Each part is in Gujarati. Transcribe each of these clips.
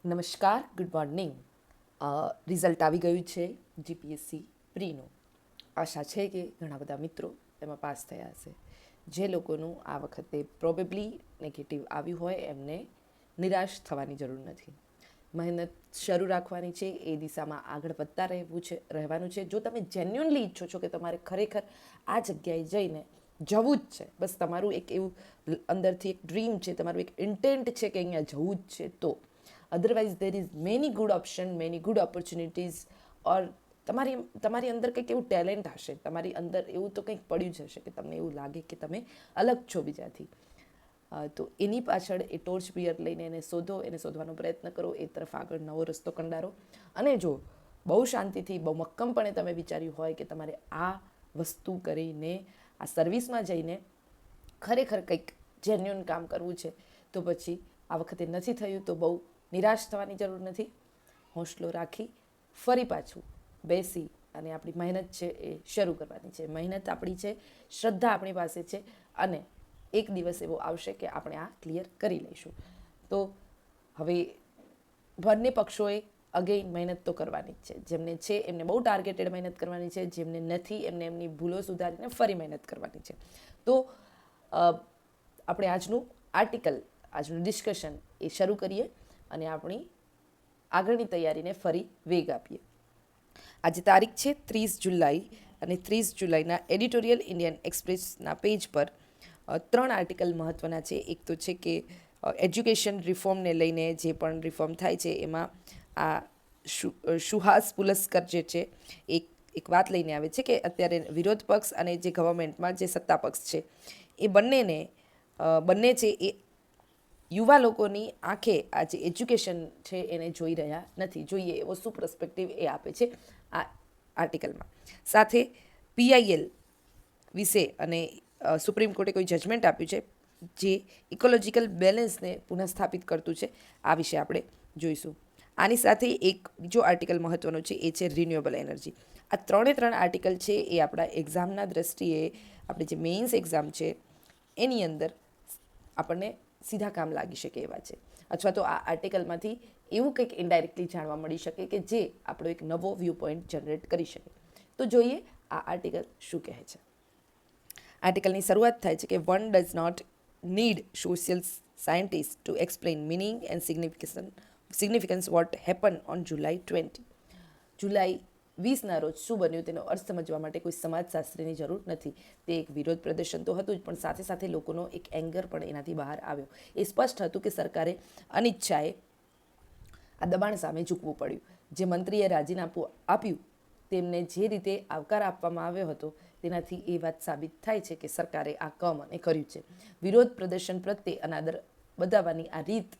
નમસ્કાર, ગુડ મોર્નિંગ. રિઝલ્ટ આવી ગયું છે જીપીએસસી પ્રીનું. આશા છે કે ઘણા બધા મિત્રો એમાં પાસ થયા હશે. જે લોકોનું આ વખતે પ્રોબેબલી નેગેટિવ આવ્યું હોય એમને નિરાશ થવાની જરૂર નથી. મહેનત શરૂ રાખવાની છે, એ દિશામાં આગળ વધતા રહેવાનું છે. જો તમે જેન્યુઅનલી ઈચ્છો છો કે તમારે ખરેખર આ જગ્યાએ જઈને જવું જ છે, બસ તમારું એક એવું અંદરથી એક ડ્રીમ છે, તમારું એક ઇન્ટેન્ટ છે કે અહીંયા જવું જ છે, તો otherwise there is many good option, many good opportunities. Or તમારી અંદર કંઈક એવું ટેલેન્ટ હશે, તમારી અંદર એવું તો કંઈક પડ્યું જ હશે કે તમને એવું લાગે કે તમે અલગ છો બીજાથી. તો એની પાછળ એ ટોર્ચ બિયર લઈને એને શોધો, એને શોધવાનો પ્રયત્ન કરો, એ તરફ આગળ નવો રસ્તો કંડારો. અને જો બહુ શાંતિથી, બહુ મક્કમપણે તમે વિચાર્યું હોય કે તમારે આ વસ્તુ કરીને, આ સર્વિસમાં જઈને ખરેખર કંઈક જેન્યુઅન કામ કરવું છે, તો પછી આ વખતે નથી થયું તો બહુ નિરાશ થવાની જરૂર નથી. હોંસલો રાખી ફરી પાછું બેસી અને આપણી મહેનત છે એ શરૂ કરવાની છે. મહેનત આપણી છે, શ્રદ્ધા આપણી પાસે છે, અને એક દિવસ એવો આવશે કે આપણે આ ક્લિયર કરી લઈશું. તો હવે બંને પક્ષોએ અગેઇન મહેનત તો કરવાની જ છે. જેમને છે એમને બહુ ટાર્ગેટેડ મહેનત કરવાની છે, જેમને નથી એમને એમની ભૂલો સુધારીને ફરી મહેનત કરવાની છે. તો આપણે આજનું ડિસ્કશન એ શરૂ કરીએ અને આપણી આગળની તૈયારીને ફરી વેગ આપીએ. આજે તારીખ છે 30 જુલાઈ, અને 30 જુલાઈના એડિટોરિયલ ઇન્ડિયન એક્સપ્રેસના પેજ પર 3 આર્ટિકલ મહત્ત્વના છે. એક તો છે કે એજ્યુકેશન રિફોર્મને લઈને જે પણ રિફોર્મ થાય છે એમાં આ સુહાસ પુલસ્કર જે છે એક વાત લઈને આવે છે કે અત્યારે વિરોધ પક્ષ અને જે ગવર્મેન્ટમાં જે સત્તા પક્ષ છે એ બંને છે એ યુવા લોકોની આંખે આ જે એજ્યુકેશન છે એને જોઈ રહ્યા નથી. જોઈએ એવો શું પર્સપેક્ટિવ એ આપે છે આ આર્ટિકલમાં. સાથે પીઆઈએલ વિશે અને સુપ્રીમ કોર્ટે કોઈ જજમેન્ટ આપ્યું છે જે ઇકોલોજીકલ બેલેન્સને પુનઃસ્થાપિત કરતું છે. આ વિશે આપણે જોઈશું. આની સાથે એક બીજો આર્ટિકલ મહત્ત્વનો છે, એ છે રિન્યુએબલ એનર્જી. આ 3 આર્ટિકલ છે એ આપણા એક્ઝામના દ્રષ્ટિએ, આપણે જે મેઇન્સ એક્ઝામ છે એની અંદર આપણને સીધા કામ લાગી શકે એવા છે, અથવા તો આ આર્ટિકલમાંથી એવું કંઈક ઇનડાયરેક્ટલી જાણવા મળી શકે કે જે આપણો એક નવો વ્યૂ પોઈન્ટ જનરેટ કરી શકે. તો જોઈએ આ આર્ટિકલ શું કહે છે. આર્ટિકલની શરૂઆત થાય છે કે one does not need social scientist to explain meaning and significance what happen on July 20. જુલાઈ 20ના રોજ શું બન્યું તેનો અર્થ સમજવા માટે કોઈ સમાજશાસ્ત્રીની જરૂર નથી. તે એક વિરોધ પ્રદર્શન તો હતું જ, પણ સાથે સાથે લોકોનો એક એંગર પણ એનાથી બહાર આવ્યો. એ સ્પષ્ટ હતું કે સરકારે અનિચ્છાએ આ દબાણ સામે ઝૂકવું પડ્યું. જે મંત્રીએ રાજીનામું આપ્યું તેમને જે રીતે આવકાર આપવામાં આવ્યો હતો તેનાથી એ વાત સાબિત થાય છે કે સરકારે આ કમને કર્યું છે. વિરોધ પ્રદર્શન પ્રત્યે અનાદર બતાવવાની આ રીત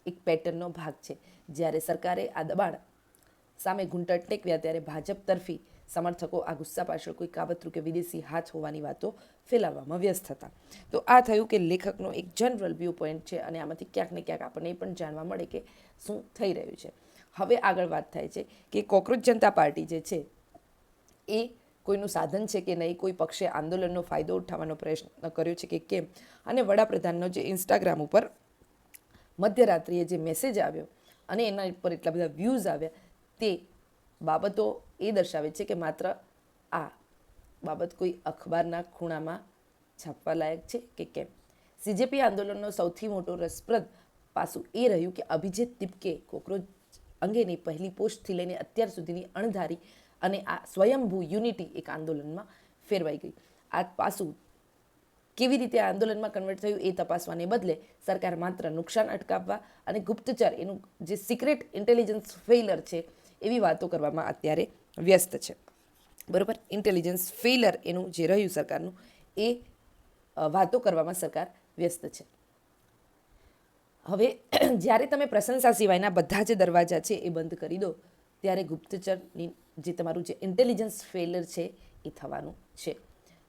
એક પેટર્નનો ભાગ છે. જ્યારે સરકારે આ દબાણ સામે ઘૂંટણ ટેકવ્યા ત્યારે ભાજપ તરફી સમર્થકો આ ગુસ્સા પાછળ કોઈ કાવતરું કે વિદેશી હાથ હોવાની વાતો ફેલાવવામાં વ્યસ્ત હતા. તો આ થયું કે લેખકનો એક જનરલ વ્યૂ પોઈન્ટ છે, અને આમાંથી ક્યાંક ને ક્યાંક આપણને એ પણ જાણવા મળે કે શું થઈ રહ્યું છે. હવે આગળ વાત થાય છે કે કોકરોચ જનતા પાર્ટી જે છે એ કોઈનું સાધન છે કે નહીં, કોઈ પક્ષે આંદોલનનો ફાયદો ઉઠાવવાનો પ્રયત્ન કર્યો છે કે કેમ. અને વડાપ્રધાનનો જે ઇન્સ્ટાગ્રામ ઉપર મધ્યરાત્રિએ જે મેસેજ આવ્યો અને એના ઉપર એટલા બધા વ્યૂઝ આવ્યા, તે બાબતો એ દર્શાવે છે કે માત્ર આ બાબત કોઈ અખબારના ખૂણામાં છાપવા લાયક છે કે કેમ. સીજેપી આંદોલનનો સૌથી મોટો રસપ્રદ પાસું એ રહ્યું કે અભિજીત તિપકે કોકરોચ અંગેની પહેલી પોસ્ટથી લઈને અત્યાર સુધીની અણધારી અને આ સ્વયંભૂ યુનિટી એક આંદોલનમાં ફેરવાઈ ગઈ. આ પાસું કેવી રીતે આ આંદોલનમાં કન્વર્ટ થયું એ તપાસવાને બદલે સરકાર માત્ર નુકસાન અટકાવવા અને ગુપ્તચર એનું જે સિક્રેટ ઇન્ટેલિજન્સ ફેઇલર છે એવી વાતો કરવામાં અત્યારે વ્યસ્ત છે. બરાબર, ઇન્ટેલિજન્સ ફેઇલર એનું જે રહ્યું સરકારનું, એ વાતો કરવામાં સરકાર વ્યસ્ત છે. હવે જ્યારે તમે પ્રશંસા સિવાયના બધા જ દરવાજા છે એ બંધ કરી દો, ત્યારે ગુપ્તચરની જે તમારું જે ઇન્ટેલિજન્સ ફેઇલર છે એ થવાનું છે.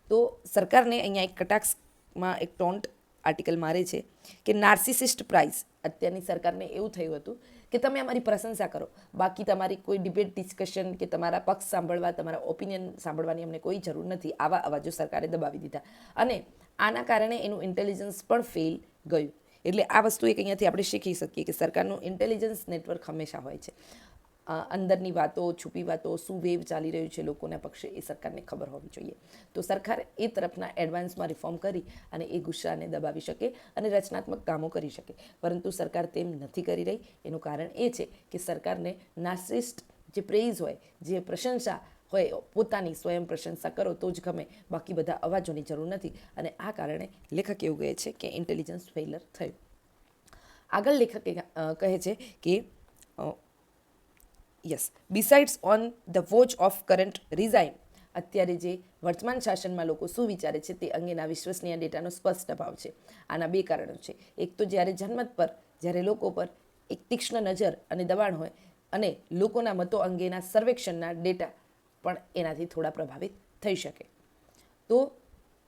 તો સરકારને અહીંયા એક કટાક્ષમાં એક ટોન્ટ આર્ટિકલ મારે છે કે નાર્સિસિસ્ટ પ્રાઇઝ. અત્યારની સરકારને એવું થયું હતું કે તમે અમારી પ્રશંસા કરો, બાકી તમારી કોઈ ડિબેટ ડિસ્કશન કે તમારા પક્ષ સાંભળવા, તમારા ઓપિનિયન સાંભળવાની અમને કોઈ જરૂર નથી. આવા અવાજો સરકારે દબાવી દીધા, અને આના કારણે એનું ઇન્ટેલિજન્સ પણ ફેલ ગયું. એટલે આ વસ્તુ એક અહીંયાથી આપણે શીખી શકીએ કે સરકારનું ઇન્ટેલિજન્સ નેટવર્ક હંમેશા હોય છે. અંદરની વાતો, છુપી વાતો, શું વેવ ચાલી રહ્યું છે લોકોના પક્ષે, એ સરકારને ખબર હોવી જોઈએ. તો સરકાર એ તરફના એડવાન્સમાં રિફોર્મ કરી અને એ ગુસ્સાને દબાવી શકે અને રચનાત્મક કામો કરી શકે. પરંતુ સરકાર તેમ નથી કરી રહી. એનું કારણ એ છે કે સરકારને નાર્સિસ્ટ જે પ્રેઇઝ હોય, જે પ્રશંસા હોય, પોતાની સ્વયં પ્રશંસા કરો તો જ ગમે, બાકી બધા અવાજોની જરૂર નથી. અને આ કારણે લેખક એવું કહે છે કે ઇન્ટેલિજન્સ ફેઇલર થયું. આગળ લેખક કહે છે કે yes, besides on the watch of current resign, અત્યારે જે વર્તમાન શાસનમાં લોકો શું વિચારે છે તે અંગેના વિશ્વસનીય ડેટાનો સ્પષ્ટ અભાવ છે. આના બે કારણો છે. એક તો જ્યારે જનમત પર, જ્યારે લોકો પર એક તીક્ષ્ણ નજર અને દબાણ હોય અને લોકોના મતો અંગેના સર્વેક્ષણના ડેટા પણ એનાથી થોડા પ્રભાવિત થઈ શકે. તો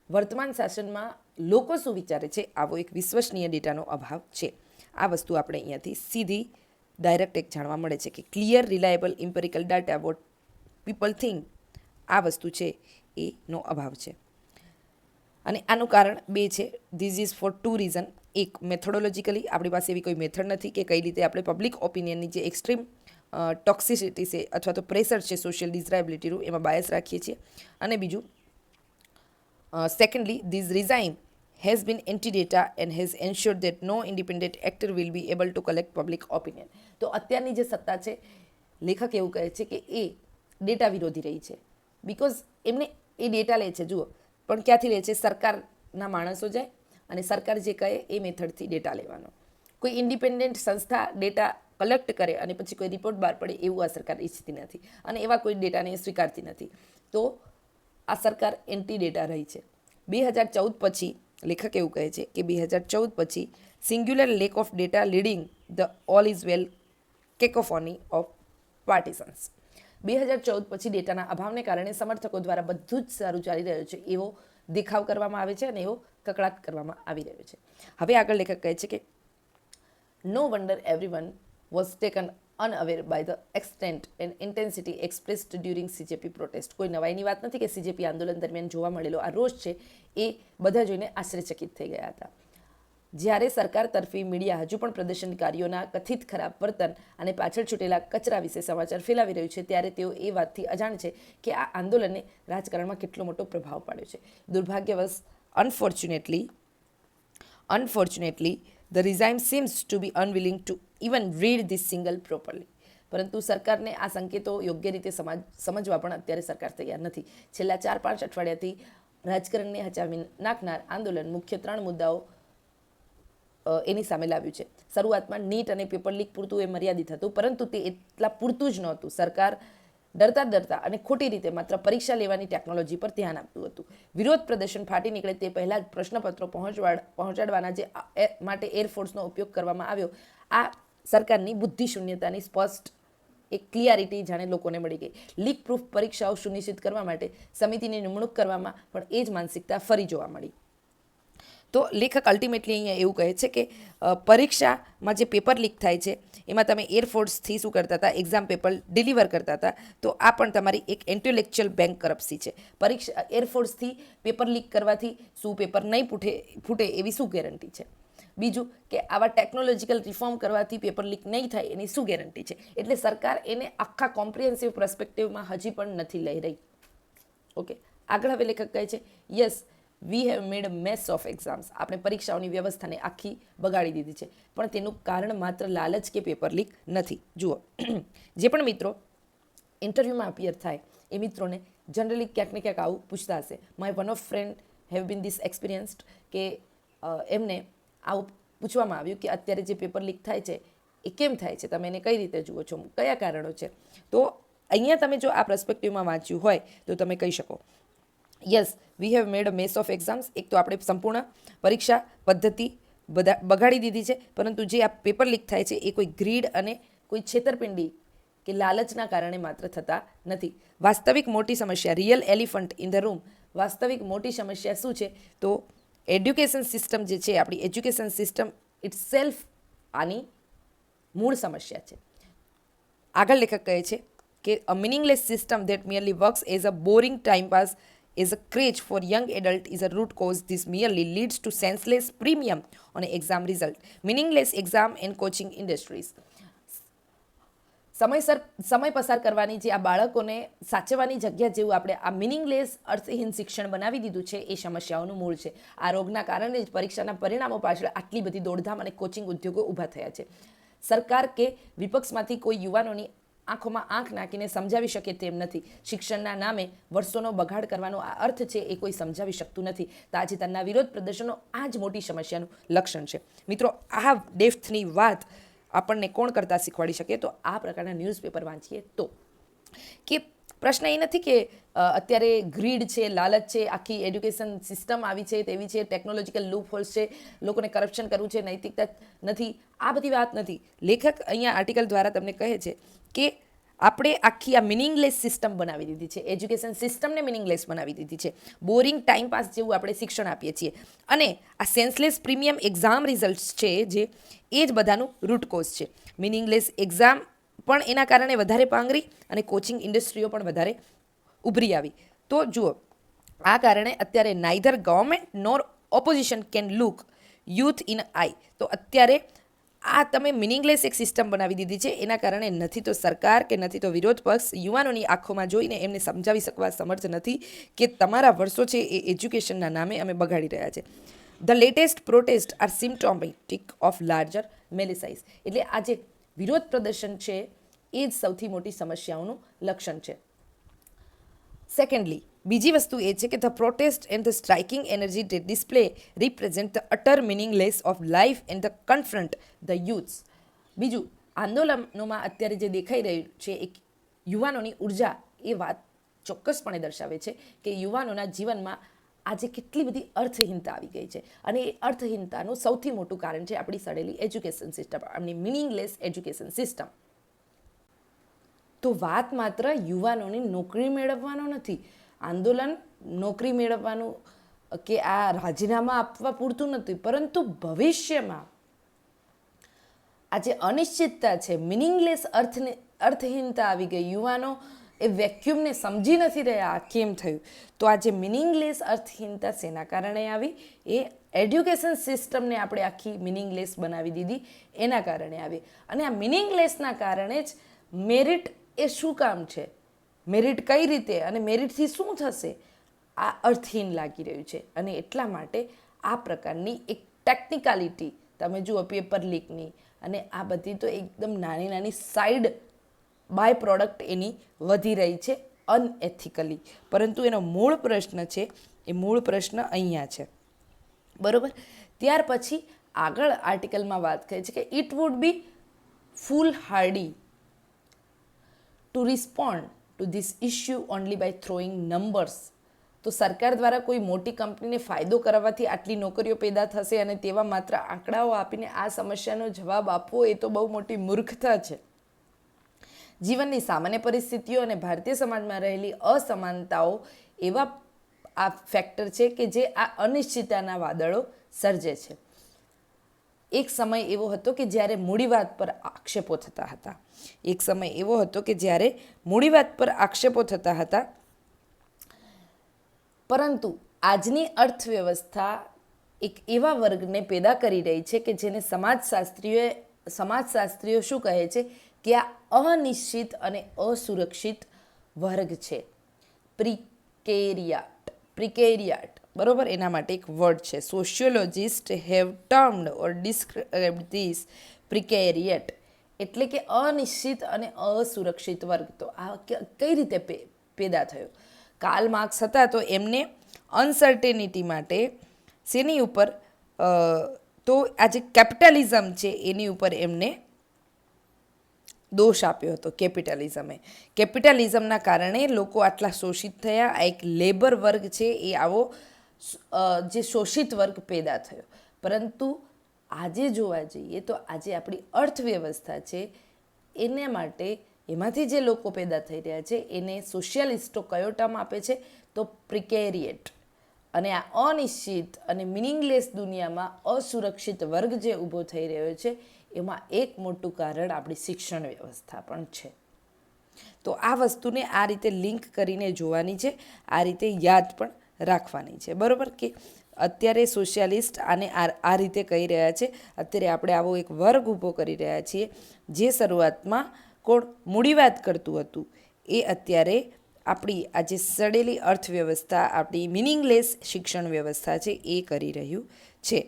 વર્તમાન શાસનમાં લોકો શું વિચારે છે, આવો એક વિશ્વસનીય ડેટાનો અભાવ છે. આ વસ્તુ આપણે અહીંયાથી સીધી ડાયરેક્ટ એક જાણવા મળે છે કે clear, reliable, empirical data what people think, આ વસ્તુ છે એનો અભાવ છે. અને આનું કારણ બે છે. This is for two reason. એક, મેથોડોલોજીકલી આપણી પાસે એવી કોઈ મેથડ નથી કે કઈ રીતે આપણે પબ્લિક ઓપિનિયનની જે એક્સ્ટ્રીમ ટોક્સિસિટી છે અથવા તો પ્રેશર છે સોશિયલ ડિઝાયબિલિટીનું, એમાં બાયસ રાખીએ છીએ. અને બીજું, secondly, this resign has been anti-data and has ensured that no independent actor will be able to collect public opinion. તો અત્યારની જે સત્તા છે, લેખક એવું કહે છે કે એ ડેટા વિરોધી રહી છે. બિકોઝ એમને એ ડેટા લે છે, જુઓ, પણ ક્યાંથી લે છે? સરકારના માણસો જાય અને સરકાર જે કહે એ મેથડથી ડેટા લેવાનો. કોઈ ઇન્ડિપેન્ડન્ટ સંસ્થા ડેટા કલેક્ટ કરે અને પછી કોઈ રિપોર્ટ બહાર પડે એવું આ સરકાર ઈચ્છતી નથી અને એવા કોઈ ડેટાને સ્વીકારતી નથી. તો આ સરકાર એન્ટી ડેટા રહી છે. 2014 પછી લેખક એવું કહે છે કે 2014 પછી singular lack of data leading the all is well cacophony of partisans. 2014 પછી ડેટાના અભાવને કારણે સમર્થકો દ્વારા બધું જ સારું ચાલી રહ્યું છે એવો દેખાવ કરવામાં આવે છે અને એવો કકળાટ કરવામાં આવી રહ્યો છે. હવે આગળ લેખક કહે છે કે no wonder everyone was taken unaware by the extent and intensity expressed during CJP protest. કોઈ નવાઈની વાત નથી કે CJP આંદોલન દરમિયાન જોવા મળેલો આ રોષ છે એ બધા જોઈને આશ્ચર્યચકિત થઈ ગયા હતા. જ્યારે સરકાર તરફી મીડિયા હજુ પણ પ્રદર્શનકારીઓના કથિત ખરાબ વર્તન અને પાછળ છૂટેલા કચરા વિશે સમાચાર ફેલાવી રહ્યું છે, ત્યારે તેઓ એ વાતથી અજાણ છે કે આ આંદોલને રાજકારણમાં કેટલો મોટો પ્રભાવ પાડ્યો છે. દુર્ભાગ્યવશ Unfortunately, the regime seems to be unwilling to even read this single properly. પરંતુ સરકારને આ સંકેતો યોગ્ય રીતે સમજવા પણ અત્યારે સરકાર તૈયાર નથી. છેલ્લા 4-5 અઠવાડિયાથી રાજકારણને હચાવી નાખનાર આંદોલન મુખ્ય 3 મુદ્દાઓ એની સામે લાવ્યું છે. શરૂઆતમાં નીટ અને પેપર લીક પૂરતું એ મર્યાદિત હતું, પરંતુ તે એટલા પૂરતું જ નહોતું. સરકાર ડરતા અને ખોટી રીતે માત્ર પરીક્ષા લેવાની ટેકનોલોજી પર ધ્યાન આપતું હતું. વિરોધ પ્રદર્શન ફાટી નીકળે તે પહેલાં જ પ્રશ્નપત્રો પહોંચાડવાના જે માટે એરફોર્સનો ઉપયોગ કરવામાં આવ્યો, આ સરકારની બુદ્ધિશૂન્યતાની સ્પષ્ટ એક ક્લિયરિટી જાણે લોકોને મળી ગઈ. લીક પ્રૂફ પરીક્ષાઓ સુનિશ્ચિત કરવા માટે સમિતિની નિમણૂક કરવામાં પણ એ જ માનસિકતા ફરી જોવા મળી. તો લેખક અલ્ટિમેટલી અહીંયા એવું કહે છે કે પરીક્ષામાં જે પેપર લીક થાય છે એમાં તમે એરફોર્સથી શું કરતા હતા, એક્ઝામ પેપર ડિલિવર કરતા હતા. તો આ પણ તમારી એક ઇન્ટેલેક્ચ્યુઅલ બેન્કરપ્સી છે. એરફોર્સથી પેપર લીક કરવાથી શું પેપર નહીં ફૂટે એવી શું ગેરંટી છે? બીજું કે આવા ટેકનોલોજીકલ રિફોર્મ કરવાથી પેપર લીક નહીં થાય એની શું ગેરંટી છે? એટલે સરકાર એને આખા કોમ્પ્રિહેન્સિવ પર્સપેક્ટિવમાં હજી પણ નથી લઈ રહી. ઓકે, આગળ હવે લેખક કહે છે yes, we have made mess of exams. આપણે પરીક્ષાઓની વ્યવસ્થાને આખી બગાડી દીધી છે, પણ તેનું કારણ માત્ર લાલચ કે પેપર લીક નથી. જુઓ, જે પણ મિત્રો ઇન્ટરવ્યૂમાં અપિયર થાય એ મિત્રોને જનરલી ક્યાંક ને ક્યાંક આવું પૂછતા હશે. My one of friend have been this experienced કે એમને આવું પૂછવામાં આવ્યું કે અત્યારે જે પેપર લીક થાય છે એ કેમ થાય છે, તમે એને કઈ રીતે જુઓ છો, કયા કારણો છે? તો અહીંયા તમે જો આ પર્સપેક્ટિવમાં વાંચ્યું હોય તો તમે કહી શકો yes, we have made a mess of exams. એક તો આપણે સંપૂર્ણ પરીક્ષા પદ્ધતિ બગાડી દીધી છે, પરંતુ જે આ પેપર લીક થાય છે એ કોઈ ગ્રીડ અને કોઈ છેતરપિંડી કે લાલચના કારણે માત્ર થતા નથી. વાસ્તવિક મોટી સમસ્યા, real elephant in the room, વાસ્તવિક મોટી સમસ્યા શું છે? તો એડ્યુકેશન સિસ્ટમ જે છે, આપણી એજ્યુકેશન સિસ્ટમ ઇટ સેલ્ફ આની મૂળ સમસ્યા છે. આગળ લેખક કહે છે કે a meaningless system that merely works as a boring time pass as a craze for young adult is a root cause. This merely leads to senseless premium on exam result, meaningless exam and coaching industries. સમય પસાર કરવાની જે આ બાળકોને સાચવવાની જગ્યા જેવું આપણે આ મિનિંગલેસ અર્થહીન શિક્ષણ બનાવી દીધું છે એ સમસ્યાઓનું મૂળ છે. આ રોગના કારણે જ પરીક્ષાના પરિણામો પાછળ આટલી બધી દોડધામ અને કોચિંગ ઉદ્યોગો ઊભા થયા છે. સરકાર કે વિપક્ષમાંથી કોઈ યુવાનોની આંખોમાં આંખ નાખીને સમજાવી શકે તેમ નથી. શિક્ષણના નામે વર્ષોનો બગાડ કરવાનો આ અર્થ છે એ કોઈ સમજાવી શકતું નથી. તાજેતરના વિરોધ પ્રદર્શનો આ જ મોટી સમસ્યાનું લક્ષણ છે. મિત્રો, આ ડેપ્થની વાત આપણને કોણ કરતાં શીખવાડી શકે? તો આ પ્રકારના ન્યૂઝપેપર વાંચીએ તો. કે પ્રશ્ન એ નથી કે અત્યારે ગ્રીડ છે, લાલચ છે, આખી એડ્યુકેશન સિસ્ટમ આવી છે તેવી છે, ટેકનોલોજીકલ લૂપ હોલ્સ છે, લોકોને કરપ્શન કરવું છે, નૈતિકતા નથી, આ બધી વાત નથી. લેખક અહીંયા આર્ટિકલ દ્વારા તમને કહે છે કે આપણે આખી આ મિનિંગલેસ સિસ્ટમ બનાવી દીધી છે, એજ્યુકેશન સિસ્ટમને મિનિંગલેસ બનાવી દીધી છે. બોરિંગ ટાઈમ પાસ જેવું આપણે શિક્ષણ આપીએ છીએ અને આ સેન્સલેસ પ્રીમિયમ એક્ઝામ રિઝલ્ટ્સ છે જે એ જ બધાનું રૂટ કોઝ છે. મિનિંગલેસ એક્ઝામ પણ એના કારણે વધારે પાંગરી અને કોચિંગ ઇન્ડસ્ટ્રીઓ પણ વધારે ઉભરી આવી. તો જુઓ, આ કારણે અત્યારે neither government nor opposition can look youth in eye. તો અત્યારે આ તમે મિનિંગલેસ એક સિસ્ટમ બનાવી દીધી છે. એના કારણે નથી તો સરકાર કે નથી તો વિરોધ પક્ષ યુવાનોની આંખોમાં જોઈને એમને સમજાવી શકવા સમર્થ નથી કે તમારા વર્ષો છે એ એજ્યુકેશનના નામે અમે બગાડી રહ્યા છે. The latest protest are symptomatic of larger malaise. એટલે આ જે વિરોધ પ્રદર્શન છે એ જ સૌથી મોટી સમસ્યાઓનું લક્ષણ છે. સેકન્ડલી, બીજી વસ્તુ એ છે કે the protest and the striking energy they display represent the utter meaningless of life and the confront the youths. બીજું, આંદોલનોમાં અત્યારે જે દેખાઈ રહ્યું છે એક યુવાનોની ઉર્જા એ વાત ચોક્કસપણે દર્શાવે છે કે યુવાનોના જીવનમાં આજે કેટલી બધી અર્થહીનતા આવી ગઈ છે અને એ અર્થહીનતાનું સૌથી મોટું કારણ છે આપણી સડેલી એજ્યુકેશન સિસ્ટમ, આપણી મિનિંગલેસ એજ્યુકેશન સિસ્ટમ. તો વાત માત્ર યુવાનોની નોકરી મેળવવાનો નથી. આંદોલન નોકરી મેળવવાનું કે આ રાજીનામા આપવા પૂરતું નથી, પરંતુ ભવિષ્યમાં આ જે અનિશ્ચિતતા છે, મિનિંગલેસ અર્થહીનતા આવી ગઈ, યુવાનો એ વેક્યુમને સમજી નથી રહ્યા આ કેમ થયું. તો આ જે મિનિંગલેસ અર્થહીનતા શેના કારણે આવી? એ એડ્યુકેશન સિસ્ટમને આપણે આખી મિનિંગલેસ બનાવી દીધી એના કારણે આવી. અને આ મિનિંગલેસના કારણે જ મેરિટ એ શું કામ છે, મેરિટ કઈ રીતે અને મેરિટથી શું થશે, આ અર્થહીન લાગી રહ્યું છે. અને એટલા માટે આ પ્રકારની એક ટેકનિકાલિટી તમે જુઓ પેપર લીકની અને આ બધી તો એકદમ નાની નાની સાઈડ બાય પ્રોડક્ટ એની વધી રહી છે અનએથિકલી. પરંતુ એનો મૂળ પ્રશ્ન છે એ મૂળ પ્રશ્ન અહીંયા છે, બરાબર. ત્યાર પછી આગળ આર્ટિકલમાં વાત કરે છે કે it would be foolhardy to respond to this issue only by throwing numbers. તો સરકાર દ્વારા કોઈ મોટી કંપનીને ફાયદો કરાવવાથી આટલી નોકરીઓ પેદા થશે અને તેવા માત્ર આંકડાઓ આપીને આ સમસ્યાનો જવાબ આપવો એ તો બહુ મોટી મૂર્ખતા છે. જીવનની સામાન્ય પરિસ્થિતિઓ અને ભારતીય સમાજમાં રહેલી અસમાનતાઓ એવા આ ફેક્ટર છે કે જે આ અનિશ્ચિતતાના વાદળો સર્જે છે. એક સમય એવો હતો કે જ્યારે મૂડીવાદ પર આક્ષેપો થતા હતા. એક સમય એવો હતો કે જ્યારે મૂડીવાદ પર આક્ષેપો થતા હતા, પરંતુ આજની અર્થવ્યવસ્થા એક એવા વર્ગને પેદા કરી રહી છે કે જેને સમાજશાસ્ત્રીઓ શું કહે છે કે આ અનિશ્ચિત અને અસુરક્ષિત વર્ગ છે. પ્રિકેરિયાટ, બરોબર, એના માટે એક વર્ડ છે. Sociologist have termed or described this precariat, એટલે કે અનિશ્ચિત અને અસુરક્ષિત વર્ગ. તો આ કઈ રીતે પેદા થયો? કાર્લ માર્ક્સ હતા તો એમને અનસર્ટેનિટી માટે શેની ઉપર, તો આ જે કેપિટલિઝમ છે એની ઉપર એમને દોષ આપ્યો હતો. કેપિટલિઝમના કારણે લોકો આટલા શોષિત થયા. આ એક લેબર વર્ગ છે એ આવો જે શોષિત વર્ગ પેદા થયો. પરંતુ આજે જોવા જઈએ તો આજે આપણી અર્થવ્યવસ્થા છે એને માટે એમાંથી જે લોકો પેદા થઈ રહ્યા છે એને સોશિયલિસ્ટો કયો ટર્મ આપે છે? તો પ્રિકેરિયેટ. અને આ અનિશ્ચિત અને મિનિંગલેસ દુનિયામાં અસુરક્ષિત વર્ગ જે ઊભો થઈ રહ્યો છે એમાં એક મોટું કારણ આપણી શિક્ષણ વ્યવસ્થા પણ છે. તો આ વસ્તુને આ રીતે લિંક કરીને જોવાની છે, આ રીતે યાદ પણ રાખવાની છે, બરાબર. કે અત્યારે સોશિયાલિસ્ટ આને આ રીતે કહી રહ્યા છે. અત્યારે આપણે આવો એક વર્ગ ઊભો કરી રહ્યા છીએ જે શરૂઆતમાં કોણ મૂડીવાદ કરતું હતું એ અત્યારે આપણી આ જે સડેલી અર્થવ્યવસ્થા, આપણી મિનિંગલેસ શિક્ષણ વ્યવસ્થા છે એ કરી રહ્યું છે.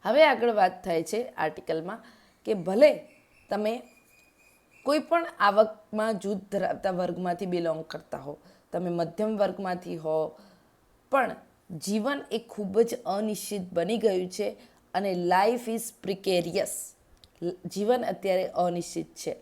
હવે આગળ વાત થાય છે આર્ટિકલમાં કે ભલે તમે કોઈ પણ આવકમાં જૂથ ધરાવતા વર્ગમાંથી બિલોંગ કરતા હો, તમે મધ્યમ વર્ગમાંથી હો, પણ જીવન એ ખૂબ જ અનિશ્ચિત બની ગયું છે અને લાઈફ ઇઝ પ્રિકેરિયસ. જીવન અત્યારે અનિશ્ચિત છે.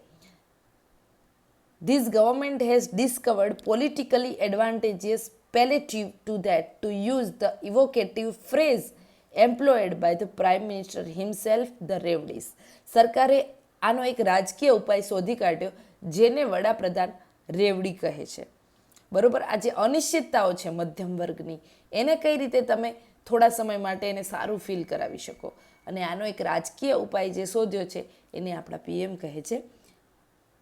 This government has discovered politically advantageous palliative to that, to use the evocative phrase employed by the Prime Minister himself, the Revdis. સરકારે આનો એક રાજકીય ઉપાય શોધી કાઢ્યો જેને વડાપ્રધાન રેવડી કહે છે, બરોબર. આ જે અનિશ્ચિતતાઓ છે મધ્યમ વર્ગની, એને કઈ રીતે તમે થોડા સમય માટે એને સારું ફીલ કરાવી શકો, અને આનો એક રાજકીય ઉપાય જે શોધ્યો છે એને આપણા પીએમ કહે છે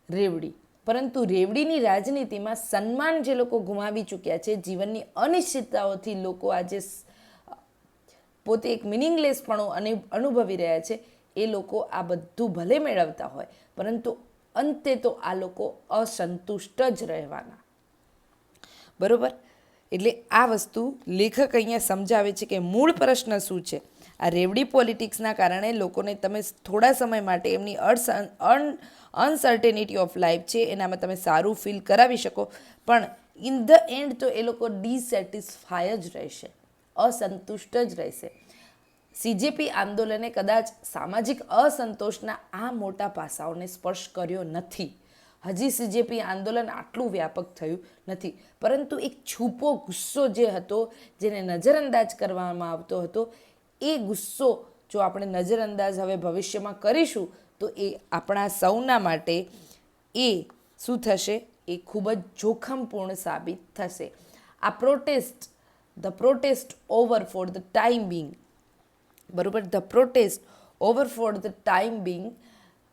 રેવડી. પરંતુ રેવડીની રાજનીતિમાં સન્માન જે લોકો ગુમાવી ચૂક્યા છે, જીવનની અનિશ્ચિતતાઓથી લોકો આજે પોતે એક મિનિંગલેસપણું અનુભવી રહ્યા છે, એ લોકો આ બધું ભલે મેળવતા હોય પરંતુ અંતે તો આ લોકો અસંતુષ્ટ જ રહેવાના, બરોબર. એટલે આ વસ્તુ લેખક અહીંયા સમજાવે છે કે મૂળ પ્રશ્ન શું છે. આ રેવડી પોલિટિક્સના કારણે લોકોને તમે થોડા સમય માટે એમની અનસર્ટેનિટી ઓફ લાઈફ છે એનામાં તમે સારું ફીલ કરાવી શકો, પણ ઇન ધ એન્ડ તો એ લોકો ડિસેટિસ્ફાય જ રહેશે, અસંતુષ્ટ જ રહેશે. સીજેપી આંદોલને કદાચ સામાજિક અસંતોષના આ મોટા પાસાઓને સ્પર્શ કર્યો નથી. હજી સીજેપી આંદોલન આટલું વ્યાપક થયું નથી, પરંતુ એક છૂપો ગુસ્સો જે હતો, જેને નજરઅંદાજ કરવામાં આવતો હતો, એ ગુસ્સો જો આપણે નજરઅંદાજ હવે ભવિષ્યમાં કરીશું તો એ આપણા સૌના માટે એ શું થશે, એ ખૂબ જ જોખમપૂર્ણ સાબિત થશે. આ the protest over for the time being, બરોબર, the protest over for the time being,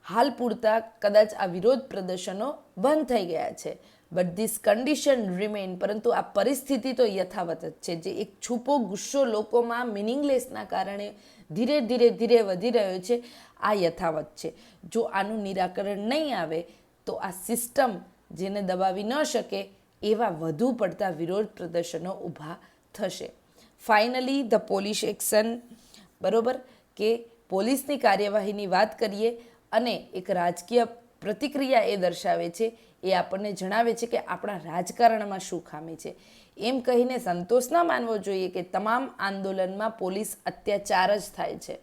હાલ પૂરતા કદાચ આ વિરોધ પ્રદર્શનો બંધ થઈ ગયા છે, બટ ધીસ કન્ડિશન રિમેન, પરંતુ આ પરિસ્થિતિ તો યથાવત જ છે. જે એક છૂપો ગુસ્સો લોકોમાં મિનિંગલેસના કારણે ધીરે ધીરે વધી રહ્યો છે, આ યથાવત છે. જો આનું નિરાકરણ નહીં આવે તો આ સિસ્ટમ જેને દબાવી ન શકે એવા વધુ પડતા વિરોધ પ્રદર્શનો ઊભા થશે. ફાઇનલી ધ પોલીસ એક્શન, બરોબર, કે પોલીસની કાર્યવાહીની વાત કરીએ અને એક રાજકીય પ્રતિક્રિયા એ દર્શાવે છે, એ આપણને જણાવે છે કે આપણા રાજકારણમાં શું ખામી છે. એમ કહીને સંતોષ ના માનવો જોઈએ કે તમામ આંદોલનમાં પોલીસ અત્યાચાર જ થાય છે.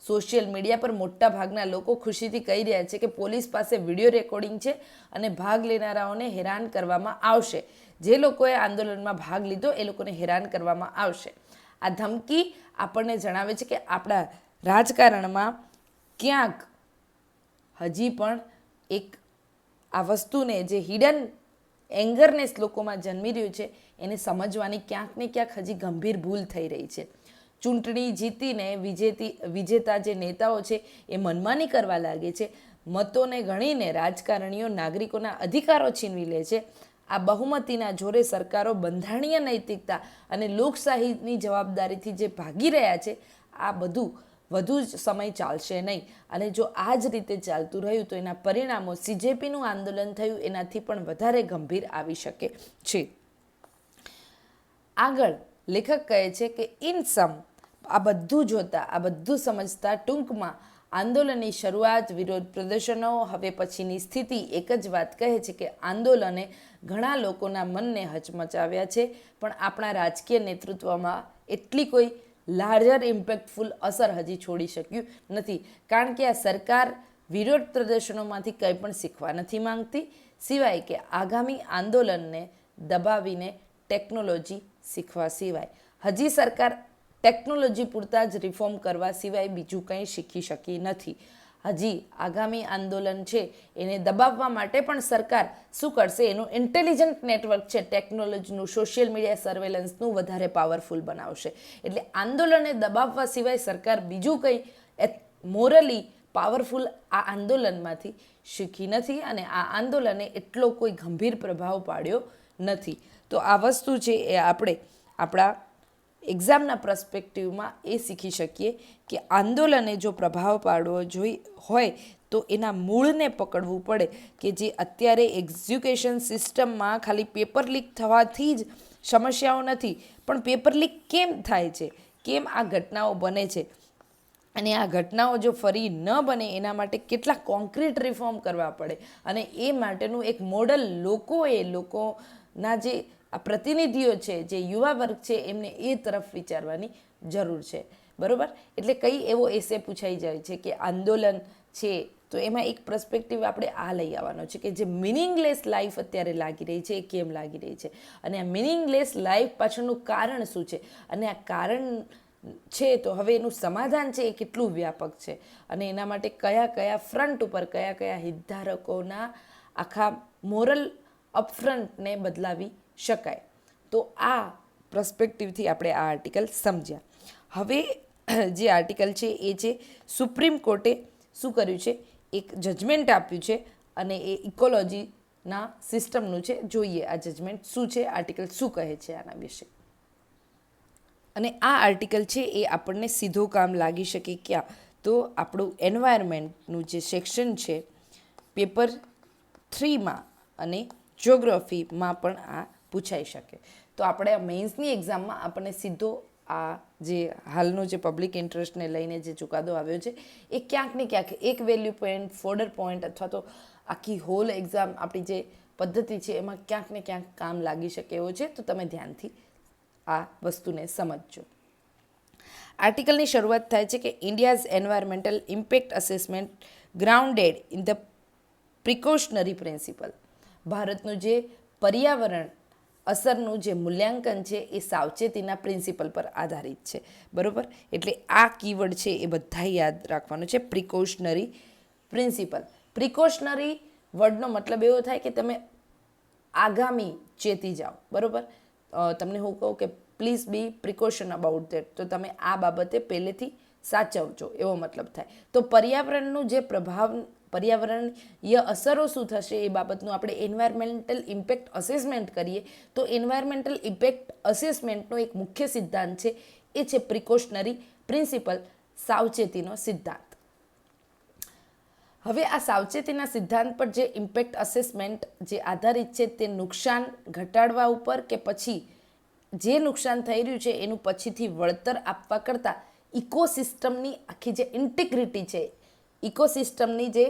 સોશિયલ મીડિયા પર મોટા ભાગના લોકો ખુશીથી કહી રહ્યા છે કે પોલીસ પાસે વિડીયો રેકોર્ડિંગ છે અને ભાગ લેનારાઓને હેરાન કરવામાં આવશે. જે લોકોએ આંદોલનમાં ભાગ લીધો એ લોકોને હેરાન કરવામાં આવશે. આ ધમકી આપણને જણાવે છે કે આપણા રાજકારણમાં ક્યાંક હજી પણ એક આ વસ્તુને, જે હિડન એંગરનેસ લોકોમાં જન્મી રહ્યું છે, એને સમજવાની ક્યાંક ને ક્યાંક હજી ગંભીર ભૂલ થઈ રહી છે. ચૂંટણી જીતીને વિજેતા જે નેતાઓ છે એ મનમાની કરવા લાગે છે, મતોને ગણીને રાજકારણીઓ નાગરિકોના અધિકારો છીનવી લે છે. આ બહુમતીના જોરે સરકારો બંધારણીય નૈતિકતા અને લોકશાહીની જવાબદારીથી જે ભાગી રહ્યા છે, આ બધું વધુ જ સમય ચાલશે નહીં. અને જો આ જ રીતે ચાલતું રહ્યું તો એના પરિણામો સીજેપીનું આંદોલન થયું એનાથી પણ વધારે ગંભીર આવી શકે છે. આગળ લેખક કહે છે કે ઇન સમ, આ બધું જોતા, આ બધું સમજતા, ટૂંકમાં આંદોલનની શરૂઆત, વિરોધ પ્રદર્શનો, હવે પછીની સ્થિતિ એક જ વાત કહે છે કે આંદોલને ઘણા લોકોના મનને હચમચાવ્યા છે, પણ આપણા રાજકીય નેતૃત્વમાં એટલી કોઈ લાર્જર ઇમ્પેક્ટફુલ અસર હજી છોડી શક્યું નથી. કારણ કે આ સરકાર વિરોધ પ્રદર્શનોમાંથી કંઈ પણ શીખવા નથી માંગતી, સિવાય કે આગામી આંદોલનને દબાવીને ટેકનોલોજી શીખવા સિવાય. હજી સરકાર ટેકનોલોજી પૂરતા જ રિફોર્મ કરવા સિવાય બીજું કંઈ શીખી શકી નથી. હજી આગામી આંદોલન છે એને દબાવવા માટે પણ સરકાર શું કરશે, એનું ઇન્ટેલિજન્ટ નેટવર્ક છે ટેકનોલોજીનું, સોશિયલ મીડિયા સર્વેલન્સનું વધારે પાવરફુલ બનાવશે. એટલે આંદોલનને દબાવવા સિવાય સરકાર બીજું કંઈ મોરલી પાવરફુલ આ આંદોલનમાંથી શીખી નથી અને આ આંદોલને એટલો કોઈ ગંભીર પ્રભાવ પાડ્યો નથી. તો આ વસ્તુ છે એ આપણે આપણા એક્ઝામના પર્સ્પેક્ટિવમાં એ શીખી શકીએ કે આંદોલને જો પ્રભાવ પાડવો હોય તો એના મૂળને પકડવું પડે, કે જે અત્યારે એજ્યુકેશન સિસ્ટમમાં ખાલી પેપર લીક થવાથી જ સમસ્યાઓ નથી, પણ પેપર લીક કેમ થાય છે, કેમ આ ઘટનાઓ બને છે, અને આ ઘટનાઓ જો ફરી ન બને એના માટે કેટલા કોન્ક્રીટ રિફોર્મ કરવા પડે, અને એ માટેનું એક મોડલ લોકોના જે આ પ્રતિનિધિઓ છે, જે યુવા વર્ગ છે, એમને એ તરફ વિચારવાની જરૂર છે. બરાબર? એટલે કઈ એવો એસે પૂછાઈ જાય છે કે આંદોલન છે, તો એમાં એક પર્સ્પેક્ટિવ આપણે આ લઈ આવવાનો છે કે જે મિનિંગલેસ લાઈફ અત્યારે લાગી રહી છે એ કેમ લાગી રહી છે, અને આ મિનિંગલેસ લાઈફ પાછળનું કારણ શું છે, અને આ કારણ છે તો હવે એનું સમાધાન છે એ કેટલું વ્યાપક છે, અને એના માટે કયા કયા ફ્રન્ટ ઉપર કયા કયા હિતધારકોના આખા મોરલ અપફ્રન્ટને બદલાવી શકાય. તો આ પર્સ્પેક્ટિવથી આપણે આ આર્ટિકલ સમજ્યા. હવે જે આર્ટિકલ છે એ છે સુપ્રીમ કોર્ટે શું કર્યું છે, એક જજમેન્ટ આપ્યું છે, અને એ ઇકોલોજીના સિસ્ટમનું છે. જોઈએ આ જજમેન્ટ શું છે, આર્ટિકલ શું કહે છે આના વિશે. અને આ આર્ટિકલ છે એ આપણને સીધો કામ લાગી શકે ક્યાં, તો આપણું એન્વાયરમેન્ટનું જે સેક્શન છે પેપર 3માં અને જ્યોગ્રાફીમાં પણ આ પૂછાઈ શકે. તો આપણે મેઇન્સની એક્ઝામમાં આપણને સીધો આ જે હાલનો જે પબ્લિક ઇન્ટરેસ્ટને લઈને જે ચુકાદો આવ્યો છે એ ક્યાંક ને ક્યાંક એક વેલ્યુ પોઈન્ટ, ફોર્ડર પોઈન્ટ, અથવા તો આખી હોલ એક્ઝામ આપણી જે પદ્ધતિ છે એમાં ક્યાંક ને ક્યાંક કામ લાગી શકે એવો છે. તો તમે ધ્યાનથી આ વસ્તુને સમજજો. આર્ટિકલની શરૂઆત થાય છે કે India's environmental impact assessment grounded in the precautionary principal. ભારતનું જે પર્યાવરણ અસરનું જે મૂલ્યાંકન છે એ સાવચેતીના પ્રિન્સિપલ પર આધારિત છે. બરાબર? એટલે આ કીવર્ડ છે એ બધા યાદ રાખવાનું છે, પ્રિકોશનરી પ્રિન્સિપલ. પ્રિકોશનરી વર્ડનો મતલબ એવો થાય કે તમે આગામી ચેતી જાઓ. બરાબર? તમને હું કહું કે please be precaution about that, તો તમે આ બાબતે પહેલેથી સાચવજો, એવો મતલબ થાય. તો પર્યાવરણનું જે પર્યાવરણીય અસરો શું થશે એ બાબતનું આપણે એન્વાયરમેન્ટલ ઇમ્પેક્ટ અસેસમેન્ટ કરીએ, તો એન્વાયરમેન્ટલ ઇમ્પેક્ટ અસેસમેન્ટનો એક મુખ્ય સિદ્ધાંત છે એ છે પ્રિકોશનરી પ્રિન્સિપલ, સાવચેતીનો સિદ્ધાંત. હવે આ સાવચેતીના સિદ્ધાંત પર જે ઇમ્પેક્ટ અસેસમેન્ટ જે આધારિત છે તે નુકસાન ઘટાડવા ઉપર કે પછી જે નુકસાન થઈ રહ્યું છે એનું પછીથી વળતર આપવા કરતાં ઇકોસિસ્ટમની આખી જે ઇન્ટિગ્રિટી છે, ઇકોસિસ્ટમની જે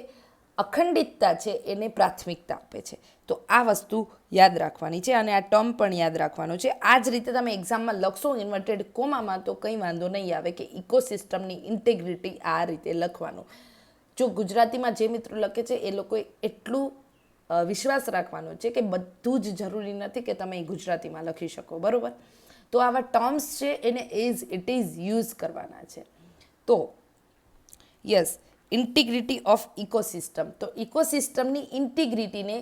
અખંડિતતા છે એને પ્રાથમિકતા આપે છે. તો આ વસ્તુ યાદ રાખવાની છે, અને આ ટર્મ પણ યાદ રાખવાનો છે. આ જ રીતે તમે એક્ઝામમાં લખશો ઇન્વર્ટેડ કોમામાં તો કંઈ વાંધો નહીં આવે કે ઇકોસિસ્ટમની ઇન્ટિગ્રિટી આ રીતે લખવાનું. જો ગુજરાતીમાં જે મિત્રો લખે છે એ લોકોએ એટલું વિશ્વાસ રાખવાનો છે કે બધું જ જરૂરી નથી કે તમે ગુજરાતીમાં લખી શકો. બરાબર? તો આવા ટર્મ્સ છે એને એઝ ઇટ ઇઝ યુઝ કરવાના છે. તો યસ, ઇન્ટિગ્રિટી ઓફ ઇકોસિસ્ટમ. તો ઇકોસિસ્ટમની ઇન્ટિગ્રિટીને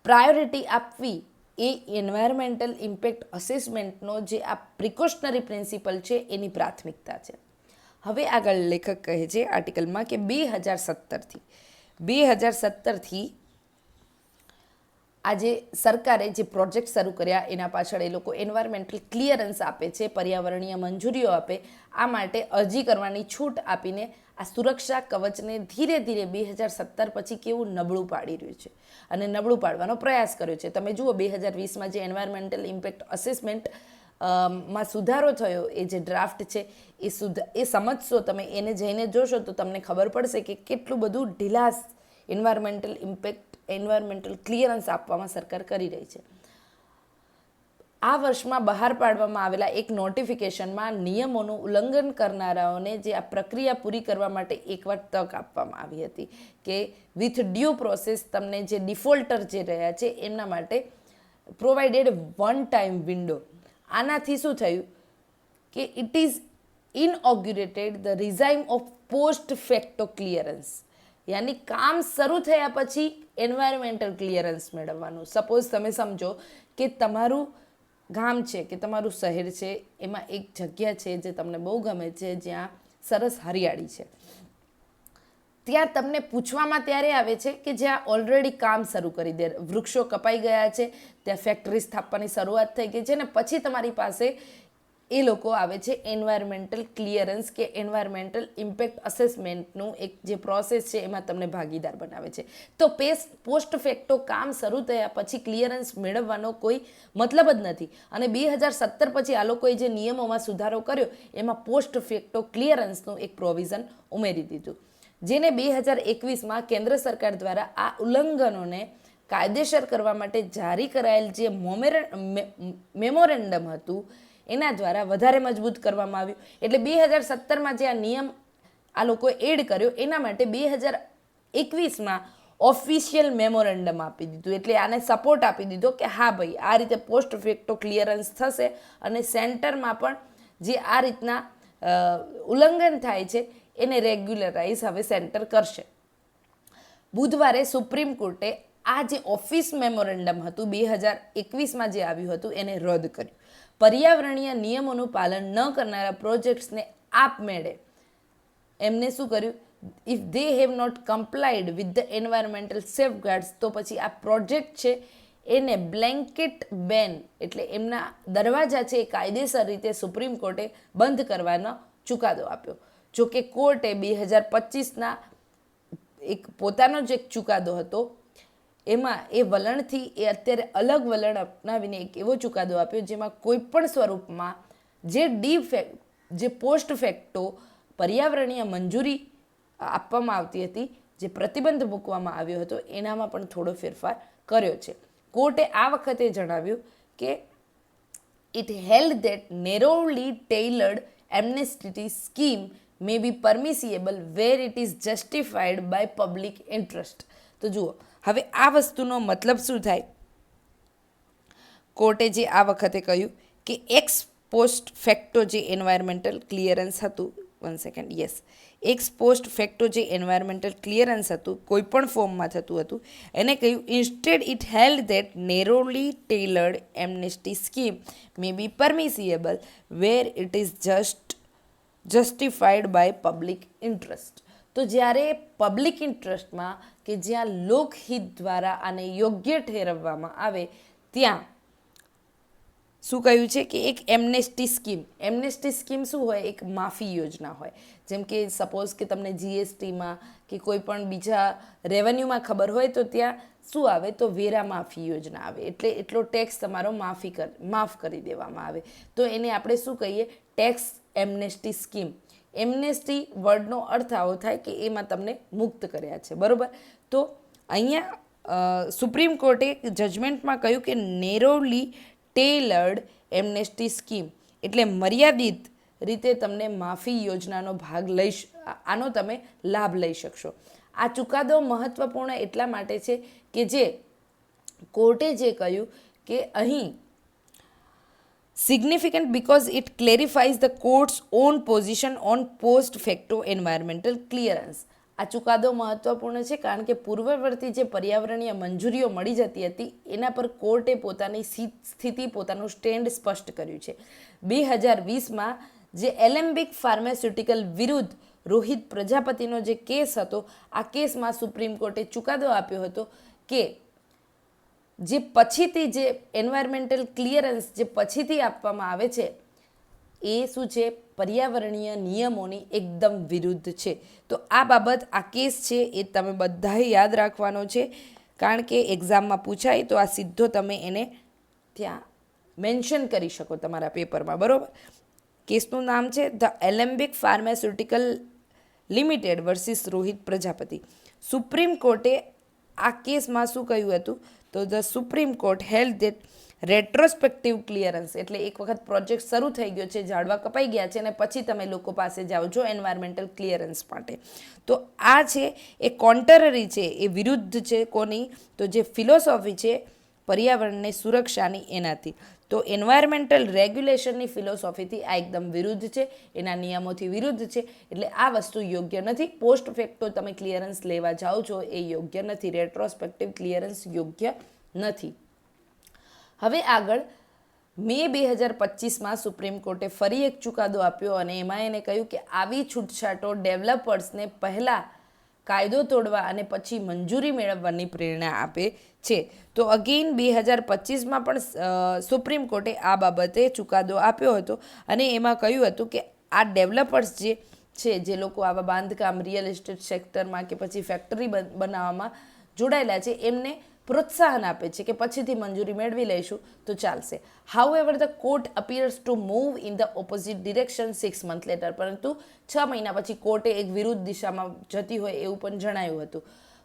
પ્રાયોરિટી આપવી એ એન્વાયરમેન્ટલ ઇમ્પેક્ટ અસેસમેન્ટનો જે આ પ્રિકોશનરી પ્રિન્સિપલ છે એની પ્રાથમિકતા છે. હવે આગળ લેખક કહે છે આર્ટિકલમાં કે 2017થી આજે સરકારે જે પ્રોજેક્ટ શરૂ કર્યા એના પાછળ એ લોકો એન્વાયરમેન્ટલ ક્લિયરન્સ આપે છે, પર્યાવરણીય મંજૂરીઓ આપે, આ માટે અરજી કરવાની છૂટ આપીને આ સુરક્ષા કવચને ધીરે ધીરે 2017 પછી કેવું નબળું પાડી રહ્યું છે અને નબળું પાડવાનો પ્રયાસ કર્યો છે. તમે જુઓ 2020માં જે એન્વાયરમેન્ટલ ઇમ્પેક્ટ અસેસમેન્ટ માં સુધારો થયો, એ જે ડ્રાફ્ટ છે એ સમજશો તમે, એને જઈને જોશો તો તમને ખબર પડશે કે કેટલું બધું ઢીલાસ એન્વાયરમેન્ટલ ક્લિયરન્સ આપવામાં સરકાર કરી રહી છે. આ વર્ષમાં બહાર પાડવામાં આવેલા એક નોટિફિકેશનમાં નિયમોનું ઉલ્લંઘન કરનારાઓને જે આ પ્રક્રિયા પૂરી કરવા માટે એકવાર તક આપવામાં આવી હતી કે વિથ ડ્યુ પ્રોસેસ તમને જે ડિફોલ્ટર જે રહ્યા છે એમના માટે પ્રોવાઇડેડ વન ટાઈમ વિન્ડો. આનાથી શું થયું કે it is inaugurated the regime of post facto clearance, યાની કામ શરૂ થયા પછી એન્વાયરમેન્ટલ ક્લિયરન્સ મેળવવાનું. સપોઝ તમે સમજો કે તમારું ગામ છે કે તમારું શહેર છે, એમાં એક જગ્યા છે જે તમને બહુ ગમે છે, જ્યાં સરસ હરિયાળી છે. ત્યાં તમને પૂછવામાં ત્યારે આવે છે કે જ્યાં ઓલરેડી કામ શરૂ કરી દે, વૃક્ષો કપાઈ ગયા છે, ત્યાં ફેક્ટરી સ્થાપવાની શરૂઆત થઈ ગઈ છે, ને પછી તમારી પાસે એ લોકો આવે છે એન્વાયરમેન્ટલ ક્લિયરન્સ કે એન્વાયરમેન્ટલ ઇમ્પેક્ટ અસેસમેન્ટનું એક જે પ્રોસેસ છે એમાં તમને ભાગીદાર બનાવે છે. તો પોસ્ટ ફેક્ટો કામ શરૂ થયા પછી ક્લિયરન્સ મેળવવાનો કોઈ મતલબ જ નથી. અને 2017 પછી આ લોકોએ જે નિયમોમાં સુધારો કર્યો એમાં પોસ્ટ ફેક્ટો ક્લિયરન્સનું એક પ્રોવિઝન ઉમેરી દીધું, જેને 2021માં કેન્દ્ર સરકાર દ્વારા આ ઉલ્લંઘનોને કાયદેસર કરવા માટે જારી કરાયેલ જે મેમોરેન્ડમ હતું એના દ્વારા વધારે મજબૂત કરવામાં આવ્યું. એટલે 2017માં જે આ નિયમ આ લોકોએ એડ કર્યો એના માટે 2021માં ઓફિશિયલ મેમોરેન્ડમ આપી દીધું. એટલે આને સપોર્ટ આપી દીધો કે હા ભાઈ આ રીતે પોસ્ટ ફેક્ટો ક્લિયરન્સ થશે અને સેન્ટરમાં પણ જે આ રીતના ઉલ્લંઘન થાય છે એને રેગ્યુલરાઇઝ હવે સેન્ટર કરશે. બુધવારે સુપ્રીમ કોર્ટે આ જે ઓફિસ મેમોરેન્ડમ હતું 2021માં જે આવ્યું હતું એને રદ કર્યું. પર્યાવરણીય નિયમોનું પાલન ન કરનારા પ્રોજેક્ટ્સને આપમેળે એમને શું કર્યું, if they have not complied with the environmental safeguards, તો પછી આ પ્રોજેક્ટ છે એને બ્લેન્કેટ બેન એટલે એમના દરવાજા છે એ કાયદેસર રીતે સુપ્રીમ કોર્ટે બંધ કરવાનો ચુકાદો આપ્યો. જોકે કોર્ટે 2025ના એક પોતાનો જ એક ચુકાદો હતો એમાં એ વલણથી એ અત્યારે અલગ વલણ અપનાવીને એક એવો ચુકાદો આપ્યો જેમાં કોઈ પણ સ્વરૂપમાં જે પોસ્ટ ફેક્ટો પર્યાવરણીય મંજૂરી આપવામાં આવતી હતી, જે પ્રતિબંધ મૂકવામાં આવ્યો હતો એનામાં પણ થોડો ફેરફાર કર્યો છે. કોર્ટે આ વખતે જણાવ્યું કે it held that narrowly tailored amnesty scheme may be permissible where it is justified by public interest. તો જુઓ હવે આ વસ્તુનો મતલબ શું થાય. કોર્ટે જે આ વખતે કહ્યું કે એક્સ પોસ્ટ ફેક્ટો જે એન્વાયરમેન્ટલ ક્લિયરન્સ હતું, એક્સ પોસ્ટ ફેક્ટો જે એન્વાયરમેન્ટલ ક્લિયરન્સ હતું કોઈ પણ ફોર્મમાં થતું હતું એને કહ્યું instead it held that narrowly tailored amnesty scheme may be permissible where it is justified by public interest. તો જ્યારે પબ્લિક ઇન્ટરેસ્ટમાં કે જ્યાં લોકહિત દ્વારા આને યોગ્ય ઠેરવવામાં આવે ત્યાં શું કહ્યું છે કે એક એમ્નેસ્ટી સ્કીમ શું હોય, એક માફી યોજના હોય. જેમ કે સપોઝ કે તમને જીએસટીમાં કે કોઈ પણ બીજા રેવન્યુમાં ખબર હોય તો ત્યાં શું આવે તો વેરા માફી યોજના આવે, એટલે એટલો ટેક્સ તમારો માફ કરી દેવામાં આવે. તો એને આપણે શું કહીએ, ટેક્સ એમ્નેસ્ટી સ્કીમ. એમ્નેસ્ટી વર્ડનો અર્થ આવો થાય કે એમાં તમને મુક્ત કર્યા છે, બરાબર. તો અહીંયા સુપ્રીમ કોર્ટે જજમેન્ટમાં કહ્યું કે નેરોલી ટેલર્ડ એમ્નેસ્ટી સ્કીમ એટલે મર્યાદિત રીતે તમને માફી યોજનાનો આનો તમે લાભ લઈ શકશો. આ ચુકાદો મહત્વપૂર્ણ એટલા માટે છે કે જે કોર્ટે જે કહ્યું કે અહીં significant because it clarifies the court's own position on post facto environmental clearance. આ ચુકાદો મહત્વપૂર્ણ છે કારણ કે પૂર્વવર્તી જે પર્યાવરણીય મંજૂરીઓ મળી જતી હતી એના પર કોર્ટે પોતાની સ્થિતિ, પોતાનું સ્ટેન્ડ સ્પષ્ટ કર્યું છે. 2020માં જે એલેમ્બિક ફાર્માસ્યુટિકલ વિરુદ્ધ રોહિત પ્રજાપતિનો જે કેસ હતો, આ કેસમાં સુપ્રીમ કોર્ટે ચુકાદો આપ્યો હતો કે જે પછીથી જે એન્વાયરમેન્ટલ ક્લિયરન્સ જે પછીથી આપવામાં આવે છે એ શું છે, પર્યાવરણીય નિયમોની એકદમ વિરુદ્ધ છે. તો આ બાબત, આ કેસ છે એ તમે બધાએ યાદ રાખવાનો છે કારણ કે એક્ઝામમાં પૂછાય તો આ સીધો તમે એને ત્યાં મેન્શન કરી શકો તમારા પેપરમાં, બરાબર. કેસનું નામ છે the Alembic pharmaceutical limited versus Rohit Prajapati. Supreme કોર્ટે આ કેસમાં શું કહ્યું હતું તો the supreme court held that retrospective clearance એટલે એક વખત પ્રોજેક્ટ શરૂ થઈ ગયો છે, ઝાડવા કપાઈ ગયા છે અને પછી તમે લોકો પાસે જાઓ છો એન્વાયરમેન્ટલ ક્લિયરન્સ માટે. તો આ છે એ કોન્ટરરી છે, એ વિરુદ્ધ છે કોની, તો જે ફિલોસોફી છે પર્યાવરણને સુરક્ષાની એનાથી. તો એન્વાયરમેન્ટલ રેગ્યુલેશનની ફિલોસોફીથી આ એકદમ વિરુદ્ધ છે, એના નિયમોથી વિરુદ્ધ છે. એટલે આ વસ્તુ યોગ્ય નથી. પોસ્ટ ફેક્ટો તમે ક્લિયરન્સ લેવા જાઓ છો એ યોગ્ય નથી, રેટ્રોસ્પેક્ટિવ ક્લિયરન્સ યોગ્ય નથી. હવે આગળ મે 2025માં સુપ્રીમ કોર્ટે ફરી એક ચુકાદો આપ્યો અને એમાં એને કહ્યું કે આવી છૂટછાટો ડેવલપર્સને પહેલાં કાયદો તોડવા અને પછી મંજૂરી મેળવવાની પ્રેરણા આપે છે. તો અગેઇન 2025માં પણ સુપ્રીમ કોર્ટે આ બાબતે ચુકાદો આપ્યો હતો અને એમાં કહ્યું હતું કે આ ડેવલપર્સ જે છે, જે લોકો આવા બાંધકામ, રિયલ એસ્ટેટ સેક્ટરમાં કે પછી ફેક્ટરી બનાવવામાં જોડાયેલા છે, એમને પ્રોત્સાહન આપે છે કે પછીથી મંજૂરી મેળવી લઈશું તો ચાલશે. However the court appears to move in the opposite direction 6 months later, પરંતુ 6 મહિના પછી કોર્ટે એક વિરુદ્ધ દિશામાં જતી હોય એવું પણ જણાયું હતું.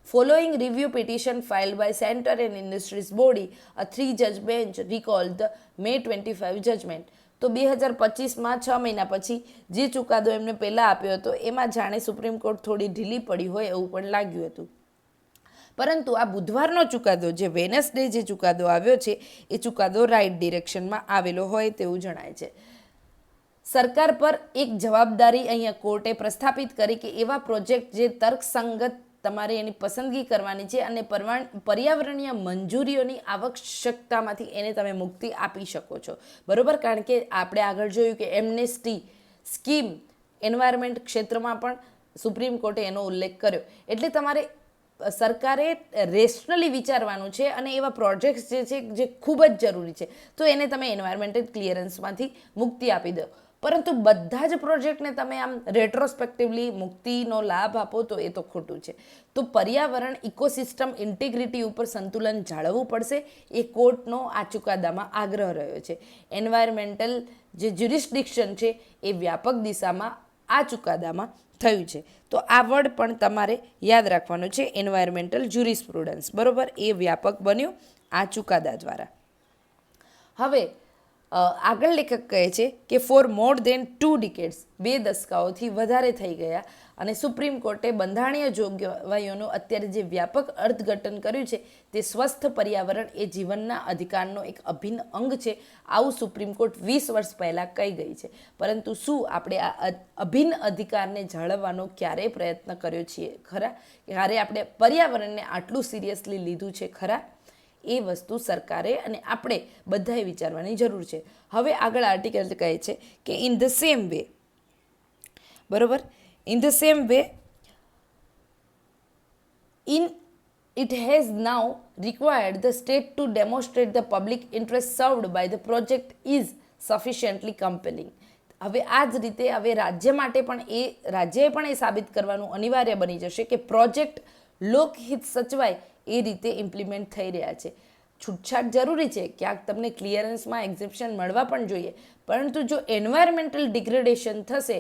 Following review petition filed by Center and Industries Body, a 3-judge bench recalled the May 25 judgment. તો 2025માં 6 મહિના પછી જે ચુકાદો એમને પહેલાં આપ્યો હતો એમાં જાણે સુપ્રીમ કોર્ટ થોડી ઢીલી પડી હોય એવું પણ લાગ્યું હતું. પરંતુ આ બુધવારનો ચુકાદો, જે વેનસડે જે ચુકાદો આવ્યો છે, એ ચુકાદો રાઇટ ડિરેક્શનમાં આવેલો હોય તેવું જણાય છે. સરકાર પર એક જવાબદારી અહીંયા કોર્ટે પ્રસ્થાપિત કરી કે એવા પ્રોજેક્ટ જે તર્કસંગત તમારે એની પસંદગી કરવાની છે અને પર્યાવરણીય મંજૂરીઓની આવશ્યકતામાંથી એને તમે મુક્તિ આપી શકો છો, બરાબર. કારણ કે આપણે આગળ જોયું કે એમનેસ્ટી સ્કીમ એન્વાયરમેન્ટ ક્ષેત્રમાં પણ સુપ્રીમ કોર્ટે એનો ઉલ્લેખ કર્યો. એટલે તમારે સરકારે રેશનલી વિચારવાનું છે અને એવા પ્રોજેક્ટ્સ જે છે જે ખૂબ જ જરૂરી છે તો એને તમે એન્વાયરમેન્ટલ ક્લિયરન્સમાંથી મુક્તિ આપી દો. પરંતુ બધા જ પ્રોજેક્ટને તમે આમ રેટ્રોસ્પેક્ટિવલી મુક્તિનો લાભ આપો તો એ તો ખોટું છે. તો પર્યાવરણ ઇકોસિસ્ટમ ઇન્ટિગ્રિટી ઉપર સંતુલન જાળવવું પડશે, એ કોર્ટનો આ ચુકાદામાં આગ્રહ રહ્યો છે. એન્વાયરમેન્ટલ જે જ્યુરિસ્ડિક્શન છે એ વ્યાપક દિશામાં આ ચુકાદામાં થયું છે. તો આ વર્ડ પણ તમારે યાદ રાખવાનું છે, એન્વાયરમેન્ટલ જ્યુરિસ્પ્રુડન્સ, બરાબર. એ વ્યાપક બન્યું આ ચુકાદા દ્વારા. હવે આગળ લેખક કહે છે કે ફોર મોર દેન 2 decades, 2 દશકાઓથી વધારે થઈ ગયા અને સુપ્રીમ કોર્ટે બંધારણીય જોગવાઈઓનું અત્યારે જે વ્યાપક અર્થઘટન કર્યું છે તે સ્વસ્થ પર્યાવરણ એ જીવનના અધિકારનો એક અભિન્ન અંગ છે, આવું સુપ્રીમ કોર્ટ 20 વર્ષ પહેલાં કહી ગઈ છે. પરંતુ શું આપણે આ અભિન્ન અધિકારને જાળવવાનો ક્યારેય પ્રયત્ન કર્યો છીએ ખરા? ક્યારે આપણે પર્યાવરણને આટલું સિરિયસલી લીધું છે ખરા? એ વસ્તુ સરકારે અને આપણે બધાએ વિચારવાની જરૂર છે. હવે આગળ આર્ટિકલ કહે છે કે ઇન ધ સેમ વે, બરોબર, in the same way it has now required the state to demonstrate the public interest served by the project is sufficiently compelling. હવે આ જ રીતે હવે રાજ્યએ પણ એ સાબિત કરવાનું અનિવાર્ય બની જશે કે પ્રોજેક્ટ લોકહિત સચવાય એ રીતે ઇમ્પ્લિમેન્ટ થઈ રહ્યા છે. છૂટછાટ જરૂરી છે, ક્યાંક તમને ક્લિયરન્સમાં એક્ઝેપ્શન મળવા પણ જોઈએ, પરંતુ જો એન્વાયરમેન્ટલ ડિગ્રેડેશન થશે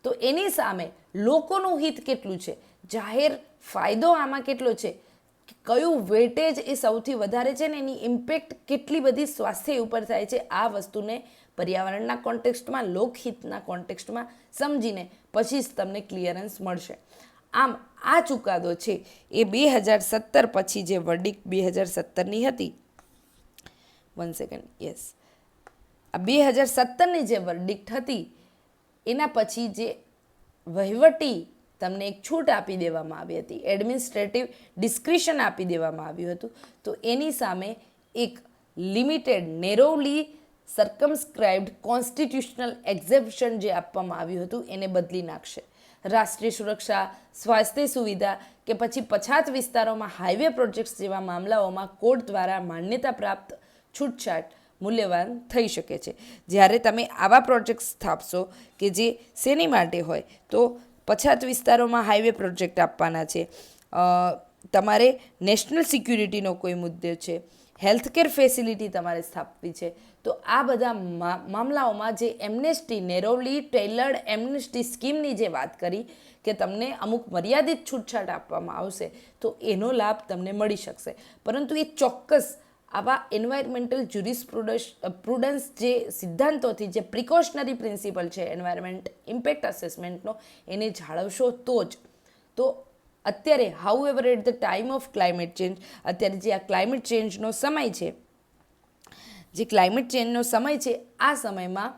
તો એની સામે લોકોનું હિત કેટલું છે, જાહેર ફાયદો આમાં કેટલો છે, કયું વેટેજ એ સૌથી વધારે છે ને એની ઇમ્પેક્ટ કેટલી બધી સ્વાસ્થ્ય ઉપર થાય છે, આ વસ્તુને પર્યાવરણના કોન્ટેક્સ્ટમાં, લોકહિતના કોન્ટેક્સ્ટમાં સમજીને પછી જ તમને ક્લિયરન્સ મળશે. આમ આ ચુકાદો છે એ 2017 પછી જે વર્ડિક્ટ 2017ની હતી, 1 સેકન્ડ, યસ, આ 2017ની જે વર્ડિક્ટ હતી એના પછી જે વહીવટી તમને એક છૂટ આપી દેવામાં આવી હતી, એડમિનિસ્ટ્રેટિવ ડિસ્ક્રિશન આપી દેવામાં આવ્યું હતું, તો એની સામે એક લિમિટેડ, નેરોલી સર્કમસ્ક્રાઇબ્ડ કોન્સ્ટિટ્યુશનલ એક્ઝેપ્શન જે આપવામાં આવ્યું હતું એને બદલી નાખશે. રાષ્ટ્રીય સુરક્ષા, સ્વાસ્થ્ય સુવિધા કે પછી પછાત વિસ્તારોમાં હાઈવે પ્રોજેક્ટ્સ જેવા મામલાઓમાં કોર્ટ દ્વારા માન્યતા પ્રાપ્ત છૂટછાટ મૂલ્યવાન થઈ શકે છે. જ્યારે તમે આવા પ્રોજેક્ટ્સ સ્થાપશો કે જે શેની માટે હોય, તો પછાત વિસ્તારોમાં હાઈવે પ્રોજેક્ટ આપવાના છે, તમારે નેશનલ સિક્યુરિટીનો કોઈ મુદ્દો છે, હેલ્થકેર ફેસિલિટી તમારે સ્થાપવી છે, તો આ બધા મામલાઓમાં જે એમનેસ્ટી, નેરોલી ટેલર્ડ એમનેસ્ટી સ્કીમની જે વાત કરી કે તમને અમુક મર્યાદિત છૂટછાટ આપવામાં આવશે તો એનો લાભ તમને મળી શકશે. પરંતુ એ ચોક્કસ આવા એન્વાયરમેન્ટલ જ્યુરિસ્પ્રુડન્સ જે સિદ્ધાંતોથી, જે પ્રિકોશનરી પ્રિન્સિપલ છે એન્વાયરમેન્ટ ઇમ્પેક્ટ અસેસમેન્ટનો, એને જાળવશો તો જ. તો અત્યારે however at the time of climate change, અત્યારે જે આ ક્લાઇમેટ ચેન્જનો સમય છે, આ સમયમાં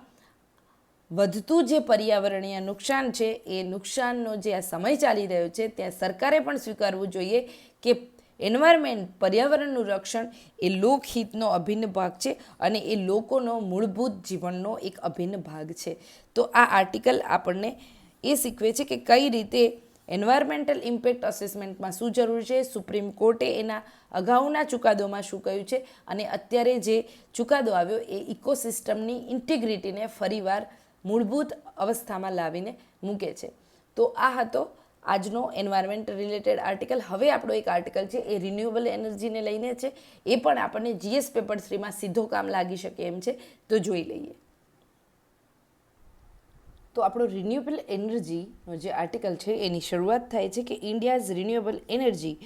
વધતું જે પર્યાવરણીય નુકસાન છે એ નુકસાનનો જે આ સમય ચાલી રહ્યો છે ત્યાં સરકારે પણ સ્વીકારવું જોઈએ કે એન્વાયરમેન્ટ, પર્યાવરણનું રક્ષણ એ લોકહિતનો અભિન્ન ભાગ છે અને એ લોકોનો મૂળભૂત જીવનનો એક અભિન્ન ભાગ છે. તો આ આર્ટિકલ આપણને એ શીખવે છે કે કઈ રીતે એન્વાયરમેન્ટલ ઇમ્પેક્ટ અસેસમેન્ટમાં શું જરૂરી છે, સુપ્રીમ કોર્ટે એના અગાઉના ચુકાદોમાં શું કહ્યું છે, અને અત્યારે જે ચુકાદો આવ્યો એ ઇકોસિસ્ટમની ઇન્ટિગ્રિટીને ફરીવાર મૂળભૂત અવસ્થામાં લાવીને મૂકે છે. તો આ હતો આજનો એન્વાયરમેન્ટ રિલેટેડ આર્ટિકલ. હવે આપણો એક આર્ટિકલ છે એ રિન્યુએબલ એનર્જીને લઈને છે, એ પણ આપણને GS પેપર 3માં સીધો કામ લાગી શકે એમ છે, તો જોઈ લઈએ. તો આપણો રિન્યુએબલ એનર્જીનો જે આર્ટિકલ છે એની શરૂઆત થાય છે કે India's renewable energy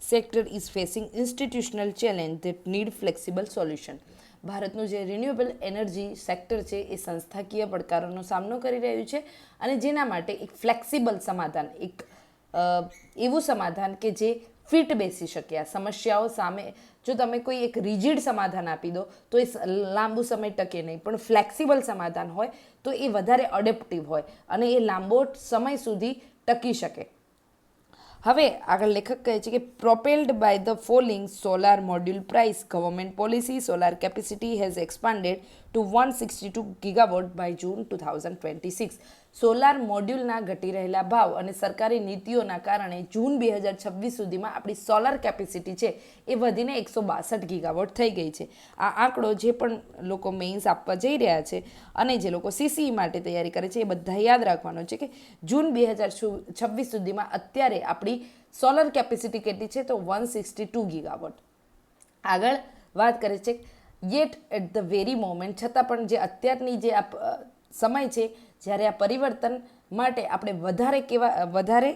sector is facing institutional challenge that need flexible solution. ભારતનું જે રિન્યુએબલ એનર્જી સેક્ટર છે એ સંસ્થાકીય પડકારોનો સામનો કરી રહ્યું છે, અને જેના માટે એક ફ્લેક્સિબલ સમાધાન, એક એવું સમાધાન કે જે ફિટ બેસી શકે આ સમસ્યાઓ સામે. જો તમે કોઈ એક રિજિડ સમાધાન આપી દો તો એ લાંબુ સમય ટકે નહીં, પણ ફ્લેક્સિબલ સમાધાન હોય તો એ વધારે અડેપ્ટિવ હોય અને એ લાંબો સમય સુધી ટકી શકે. હવે આગળ લેખક કહે છે કે propelled by the falling solar module price, government policy solar capacity has expanded to 162 gigawatt by June 2026. Solar મોડ્યુલના ઘટી રહેલા ભાવ અને સરકારી નીતિઓના કારણે જૂન 2026 સુધીમાં આપણી સોલાર કેપેસિટી છે એ વધીને 162 ગીગાવોટ થઈ ગઈ છે. આ આંકડો જે પણ લોકો મેઇન્સ આપવા જઈ રહ્યા છે અને જે લોકો CCE માટે તૈયારી કરે છે એ બધા યાદ રાખવાનો છે કે જૂન 2026 સુધીમાં અત્યારે આપણી સોલર કેપેસિટી કેટલી છે, તો 162 ગીગાવોટ. આગળ વાત કરે છે yet at the very moment, છતાં પણ જે અત્યારની જે સમય છે જ્યારે આ પરિવર્તન માટે આપણે વધારે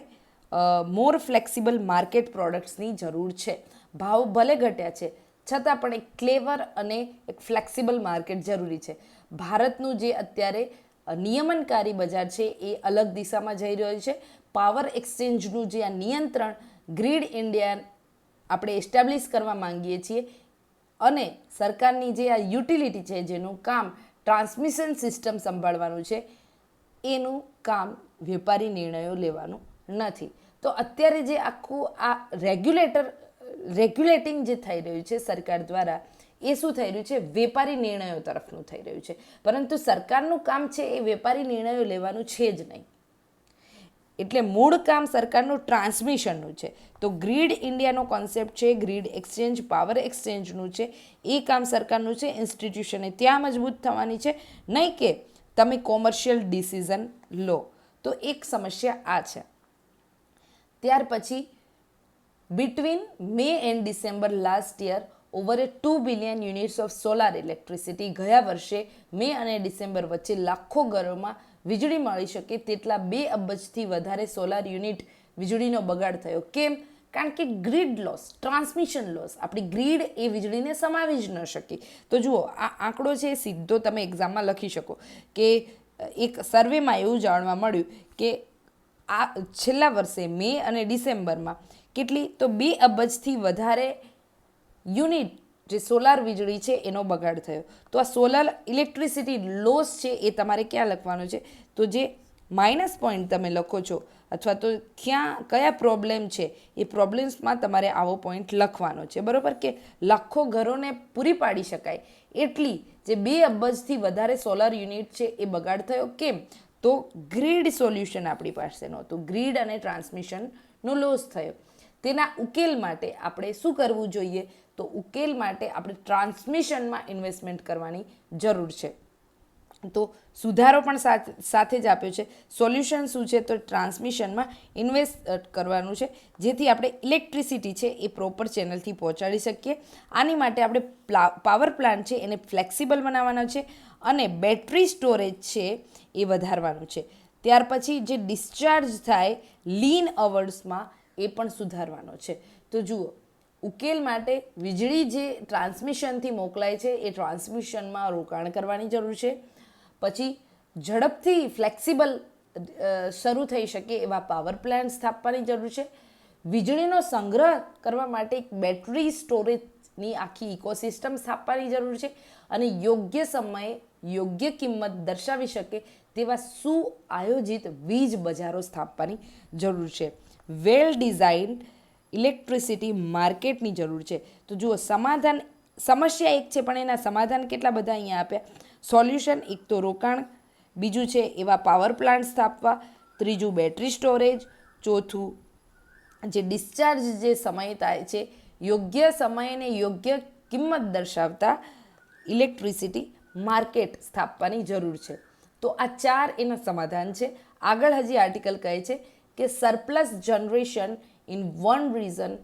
મોર ફ્લેક્સિબલ માર્કેટ પ્રોડક્ટ્સની જરૂર છે. ભાવ ભલે ઘટ્યા છે છતાં પણ એક ક્લેવર અને એક ફ્લેક્સિબલ માર્કેટ જરૂરી છે. ભારતનું જે અત્યારે નિયમનકારી બજાર છે એ અલગ દિશામાં જઈ રહ્યું છે. પાવર એક્સચેન્જનું જે આ નિયંત્રણ ગ્રીડ ઇન્ડિયા આપણે એસ્ટાબ્લિશ કરવા માંગીએ છીએ, અને સરકારની જે આ યુટિલિટી છે જેનું કામ ટ્રાન્સમિશન સિસ્ટમ સંભાળવાનું છે, એનું કામ વેપારી નિર્ણયો લેવાનું નથી. તો અત્યારે જે આખું આ રેગ્યુલેટિંગ જે થઈ રહ્યું છે સરકાર દ્વારા, એ શું થઈ રહ્યું છે, વેપારી નિર્ણયો તરફનું થઈ રહ્યું છે. પરંતુ સરકારનું કામ છે એ વેપારી નિર્ણયો લેવાનું છે જ નહીં. એટલે મૂળ કામ સરકારનું ટ્રાન્સમિશનનું છે. તો ગ્રીડ ઇન્ડિયાનો કોન્સેપ્ટ છે, ગ્રીડ એક્સચેન્જ, પાવર એક્સચેન્જનું છે, એ કામ સરકારનું છે. ઇન્સ્ટિટ્યુશને ત્યાં મજબૂત થવાની છે, નહીં કે તમે કોમર્શિયલ ડિસિઝન લો. તો એક સમસ્યા આ છે. ત્યાર પછી between May and December last year over 2 billion units of solar electricity, ગયા વર્ષે મે અને ડિસેમ્બર વચ્ચે લાખો ઘરોમાં વીજળી મળી શકે તેટલા 2 અબજથી વધારે સોલાર યુનિટ વીજળીનો બગાડ થયો. કેમ? કારણ કે ગ્રીડ લોસ, ટ્રાન્સમિશન લોસ, આપણી ગ્રીડ એ વીજળીને સમાવી જ ન શકી. તો જુઓ, આ આંકડો છે સીધો તમે એક્ઝામમાં લખી શકો કે એક સર્વેમાં એવું જાણવા મળ્યું કે આ છેલ્લા વર્ષે મે અને ડિસેમ્બરમાં કેટલી, તો 2 અબજથી વધારે યુનિટ જે સોલાર વીજળી છે એનો બગાડ થયો. તો આ સોલાર ઇલેક્ટ્રિસિટી લોસ છે એ તમારે ક્યાં લખવાનો છે, તો જે માઇનસ પોઈન્ટ તમે લખો છો અથવા તો કયા પ્રોબ્લેમ છે એ પ્રોબ્લેમ્સમાં તમારે આવો પોઈન્ટ લખવાનો છે, બરાબર? કે લાખો ઘરોને પૂરી પાડી શકાય એટલી જે 2 અબજથી વધારે સોલાર યુનિટ છે એ બગાડ થયો. કેમ? તો ગ્રીડ સોલ્યુશન આપણી પાસે નહોતું, ગ્રીડ અને ટ્રાન્સમિશનનો લોસ થયો. તેના ઉકેલ માટે આપણે શું કરવું જોઈએ? તો ઉકેલ માટે આપણે ટ્રાન્સમિશનમાં ઇન્વેસ્ટમેન્ટ કરવાની જરૂર છે. તો સુધારો પણ સાથે જ આપ્યો છે. સોલ્યુશન શું છે? તો ટ્રાન્સમિશનમાં ઇન્વેસ્ટ કરવાનું છે, જેથી આપણે ઇલેક્ટ્રિસિટી છે એ પ્રોપર ચેનલથી પહોંચાડી શકીએ. આની માટે આપણે પાવર પ્લાન્ટ છે એને ફ્લેક્સિબલ બનાવવાનો છે અને બેટરી સ્ટોરેજ છે એ વધારવાનું છે. ત્યાર પછી જે ડિસ્ચાર્જ થાય લીન અવર્સમાં એ પણ સુધારવાનો છે. તો જુઓ, ઉકેલ માટે વીજળી જે ટ્રાન્સમિશનથી મોકલાય છે એ ટ્રાન્સમિશનમાં રોકાણ કરવાની જરૂર છે. પછી ઝડપથી ફ્લેક્સિબલ શરૂ થઈ શકે એવા પાવર પ્લાન્ટ સ્થાપવાની જરૂર છે. વીજળીનો સંગ્રહ કરવા માટે એક બેટરી સ્ટોરેજની આખી ઇકોસિસ્ટમ સ્થાપવાની જરૂર છે. અને યોગ્ય સમયે યોગ્ય કિંમત દર્શાવી શકે તેવા સુઆયોજિત વીજ બજારો સ્થાપવાની જરૂર છે. વેલ ડિઝાઇન ઇલેક્ટ્રિસિટી માર્કેટની જરૂર છે. તો જુઓ, સમસ્યા એક છે પણ એના સમાધાન કેટલા બધા અહીંયા આપ્યા. સોલ્યુશન એક તો રોકાણ, બીજું છે એવા પાવર પ્લાન્ટ સ્થાપવા, ત્રીજું બેટરી સ્ટોરેજ, ચોથું, જે ડિસ્ચાર્જ જે સમય થાય છે, યોગ્ય સમયને યોગ્ય કિંમત દર્શાવતા ઇલેક્ટ્રિસિટી માર્કેટ સ્થાપવાની જરૂર છે. તો આ 4 એના સમાધાન છે. આગળ હજી આર્ટિકલ કહે છે કે surplus generation in one region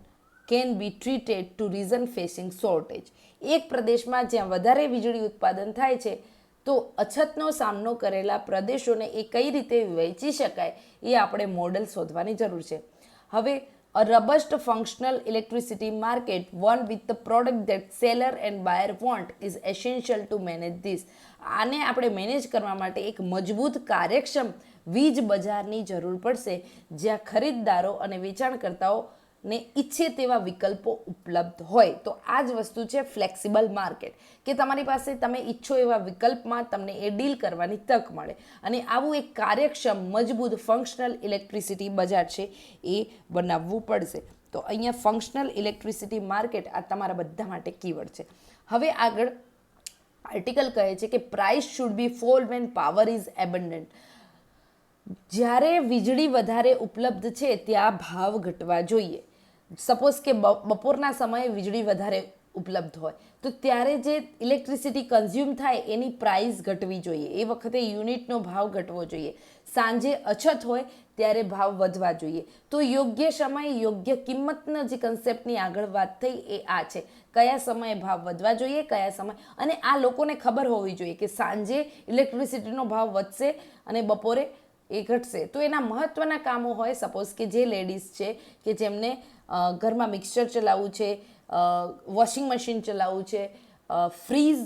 can be treated to region facing shortage. એક પ્રદેશમાં જ્યાં વધારે વીજળી ઉત્પાદન થાય છે તો અછતનો સામનો કરેલા પ્રદેશોને એ કઈ રીતે વહેંચી શકાય એ આપણે મોડલ શોધવાની જરૂર છે. હવે a robust functional electricity market, one with the product that seller and buyer want, is essential to manage this. આને આપણે મેનેજ કરવા માટે એક મજબૂત કાર્યક્ષમ વીજ બજારની જરૂર પડશે જ્યાં ખરીદદારો અને વેચાણકર્તાઓને ઈચ્છે તેવા વિકલ્પો ઉપલબ્ધ હોય. તો આ જ વસ્તુ છે ફ્લેક્સિબલ માર્કેટ, કે તમારી પાસે તમે ઈચ્છો એવા વિકલ્પમાં તમને એ ડીલ કરવાની તક મળે. અને આવું એક કાર્યક્ષમ મજબૂત ફંક્શનલ ઇલેક્ટ્રિસિટી બજાર છે એ બનાવવું પડશે. તો અહીંયા ફંક્શનલ ઇલેક્ટ્રિસિટી માર્કેટ આ તમારા બધા માટે કીવર્ડ છે. હવે આગળ આર્ટિકલ કહે છે કે price should be fall when power is abundant. જ્યારે વીજળી વધારે ઉપલબ્ધ છે ત્યાં ભાવ ઘટવા જોઈએ. સપોઝ કે બપોરના સમયે વીજળી વધારે ઉપલબ્ધ હોય તો ત્યારે જે ઇલેક્ટ્રિસિટી કન્ઝ્યુમ થાય એની પ્રાઇસ ઘટવી જોઈએ. એ વખતે યુનિટનો ભાવ ઘટવો જોઈએ. સાંજે અછત હોય ત્યારે ભાવ વધવા જોઈએ. તો યોગ્ય સમય યોગ્ય કિંમતના જે કન્સેપ્ટની આગળ વાત થઈ એ આ છે. કયા સમયે ભાવ વધવા જોઈએ, કયા સમય, અને આ લોકોને ખબર હોવી જોઈએ કે સાંજે ઇલેક્ટ્રિસિટીનો ભાવ વધશે અને બપોરે એ ઘટશે. તો એના મહત્ત્વના કામો હોય, સપોઝ કે જે લેડીઝ છે કે જેમને ઘરમાં મિક્સર ચલાવવું છે, વોશિંગ મશીન ચલાવવું છે, ફ્રીઝ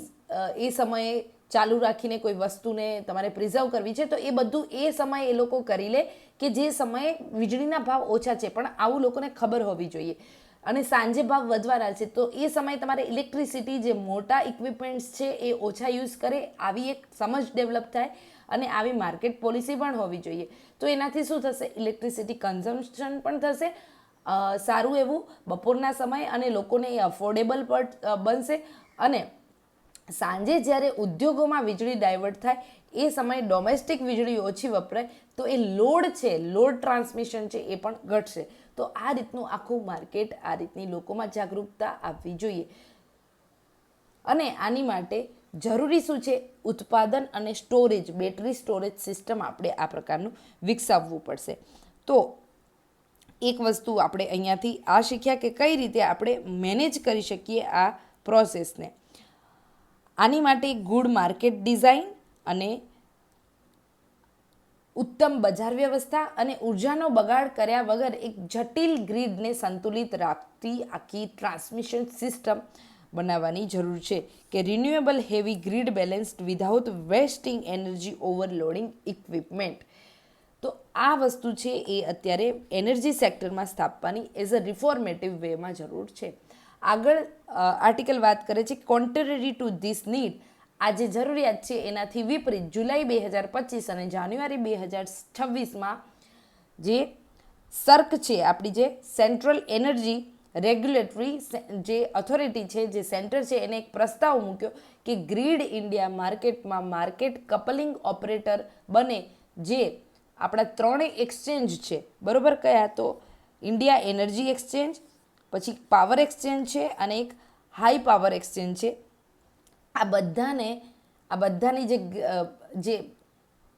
એ સમયે ચાલુ રાખીને કોઈ વસ્તુને તમારે પ્રિઝર્વ કરવી છે, તો એ બધું એ સમયે એ લોકો કરી લે કે જે સમયે વીજળીના ભાવ ઓછા છે. પણ આવું લોકોને ખબર હોવી જોઈએ. અને સાંજે ભાવ વધવાના છે તો એ સમયે તમારે ઇલેક્ટ્રિસિટી જે મોટા ઇક્વિપમેન્ટ્સ છે એ ઓછા યુઝ કરે, આવી એક સમજ ડેવલપ થાય અને આવી માર્કેટ પોલિસી પણ હોવી જોઈએ. તો એનાથી શું થશે, ઇલેક્ટ્રિસિટી કન્ઝમ્પશન પણ થશે સારું એવું બપોરના સમયે, અને લોકોને એ અફોર્ડેબલ પણ બનશે. અને સાંજે જ્યારે ઉદ્યોગોમાં વીજળી ડાયવર્ટ થાય એ સમયે ડોમેસ્ટિક વીજળી ઓછી વપરાય તો એ લોડ છે, લોડ ટ્રાન્સમિશન છે એ પણ ઘટશે. તો આ રીતનું આખું માર્કેટ, આ રીતની લોકોમાં જાગૃતતા આવવી જોઈએ. અને આની માટે જરૂરી શું છે, ઉત્પાદન અને સ્ટોરેજ, બેટરી સ્ટોરેજ સિસ્ટમ આપણે આ પ્રકારનું વિકસાવવું પડશે. તો એક વસ્તુ આપણે અહીંયાથી આ શીખ્યા કે કઈ રીતે આપણે મેનેજ કરી શકીએ આ પ્રોસેસને. આની માટે ગુડ માર્કેટ ડિઝાઇન અને ઉત્તમ બજાર વ્યવસ્થા અને ઉર્જાનો બગાડ કર્યા વગર એક જટિલ ગ્રીડને સંતુલિત રાખતી આખી ટ્રાન્સમિશન સિસ્ટમ બનાવવાની જરૂર છે કે renewable heavy grid balanced without wasting energy overloading equipment. તો આ વસ્તુ છે એ અત્યારે એનર્જી સેક્ટરમાં સ્થાપવાની એઝ અ રિફોર્મેટિવ વેમાં જરૂર છે. આગળ આર્ટિકલ વાત કરે છે કોન્ટ્રરી ટુ ધીસ નીડ, આ જે જરૂરિયાત છે એનાથી વિપરીત જુલાઈ 2025 અને જાન્યુઆરી 2026માં જે સર્ક છે, આપણી જે સેન્ટ્રલ એનર્જી રેગ્યુલેટરી જે ઓથોરિટી છે, જે સેન્ટર છે, એને એક પ્રસ્તાવ મૂક્યો કે ગ્રીડ ઇન્ડિયા માર્કેટમાં માર્કેટ કપલિંગ ઓપરેટર બને, જે આપણા 3 એક્સચેન્જ છે, બરાબર. કયા તો ઇન્ડિયા એનર્જી એક્સચેન્જ, પછી પાવર એક્સચેન્જ છે અને એક હાઈ પાવર એક્સચેન્જ છે. આ બધાની જે